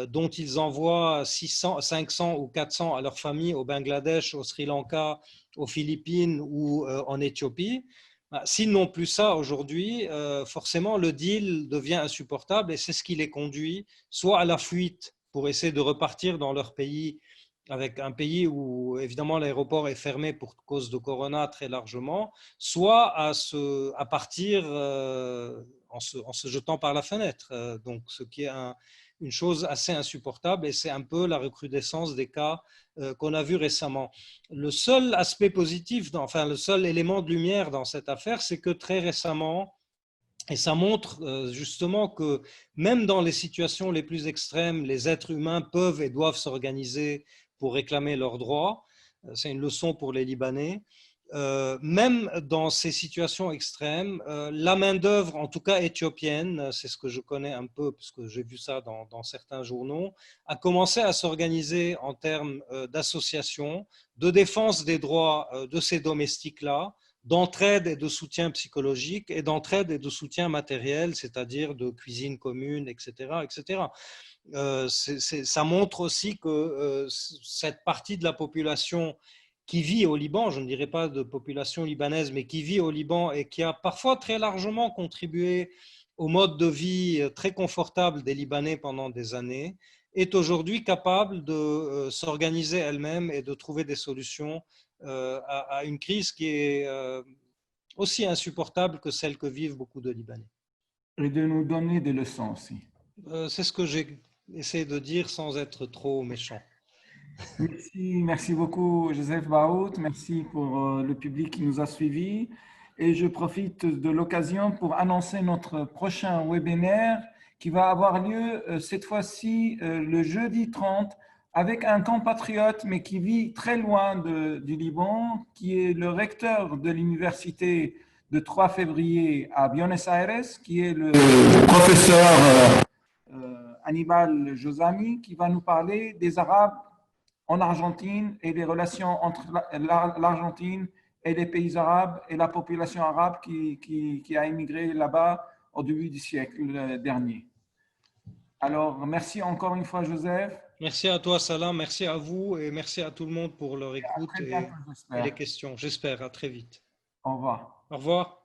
dont ils envoient 600, 500 ou 400 à leur famille au Bangladesh, au Sri Lanka, aux Philippines ou en Éthiopie. S'ils n'ont plus ça aujourd'hui, forcément le deal devient insupportable et c'est ce qui les conduit soit à la fuite pour essayer de repartir dans leur pays, avec un pays où évidemment l'aéroport est fermé pour cause de Corona très largement, soit à partir en se jetant par la fenêtre. Donc ce qui est une chose assez insupportable et c'est un peu la recrudescence des cas qu'on a vu récemment. Le seul aspect positif, enfin le seul élément de lumière dans cette affaire, c'est que très récemment, et ça montre justement que même dans les situations les plus extrêmes, les êtres humains peuvent et doivent s'organiser pour réclamer leurs droits. C'est une leçon pour les Libanais. Même dans ces situations extrêmes, la main-d'œuvre, en tout cas éthiopienne, c'est ce que je connais un peu, parce que j'ai vu ça dans certains journaux, a commencé à s'organiser en termes d'associations, de défense des droits de ces domestiques-là, d'entraide et de soutien psychologique et d'entraide et de soutien matériel, c'est-à-dire de cuisine commune, etc. etc. Ça montre aussi que cette partie de la population qui vit au Liban, je ne dirais pas de population libanaise, mais qui vit au Liban et qui a parfois très largement contribué au mode de vie très confortable des Libanais pendant des années, est aujourd'hui capable de s'organiser elle-même et de trouver des solutions à une crise qui est aussi insupportable que celle que vivent beaucoup de Libanais. Et de nous donner des leçons aussi. C'est ce que j'ai essayé de dire sans être trop méchant. Merci beaucoup Joseph Baout, merci pour le public qui nous a suivis et je profite de l'occasion pour annoncer notre prochain webinaire qui va avoir lieu cette fois-ci le jeudi 30 avec un compatriote mais qui vit très loin du Liban, qui est le recteur de l'université de 3 février à Buenos Aires, qui est le professeur Hannibal Josami, qui va nous parler des Arabes en Argentine et les relations entre l'Argentine et les pays arabes et la population arabe qui a immigré là-bas au début du siècle dernier. Alors, merci encore une fois, Joseph. Merci à toi, Salah. Merci à vous et merci à tout le monde pour leur écoute bientôt, et les questions. J'espère. À très vite. Au revoir. Au revoir.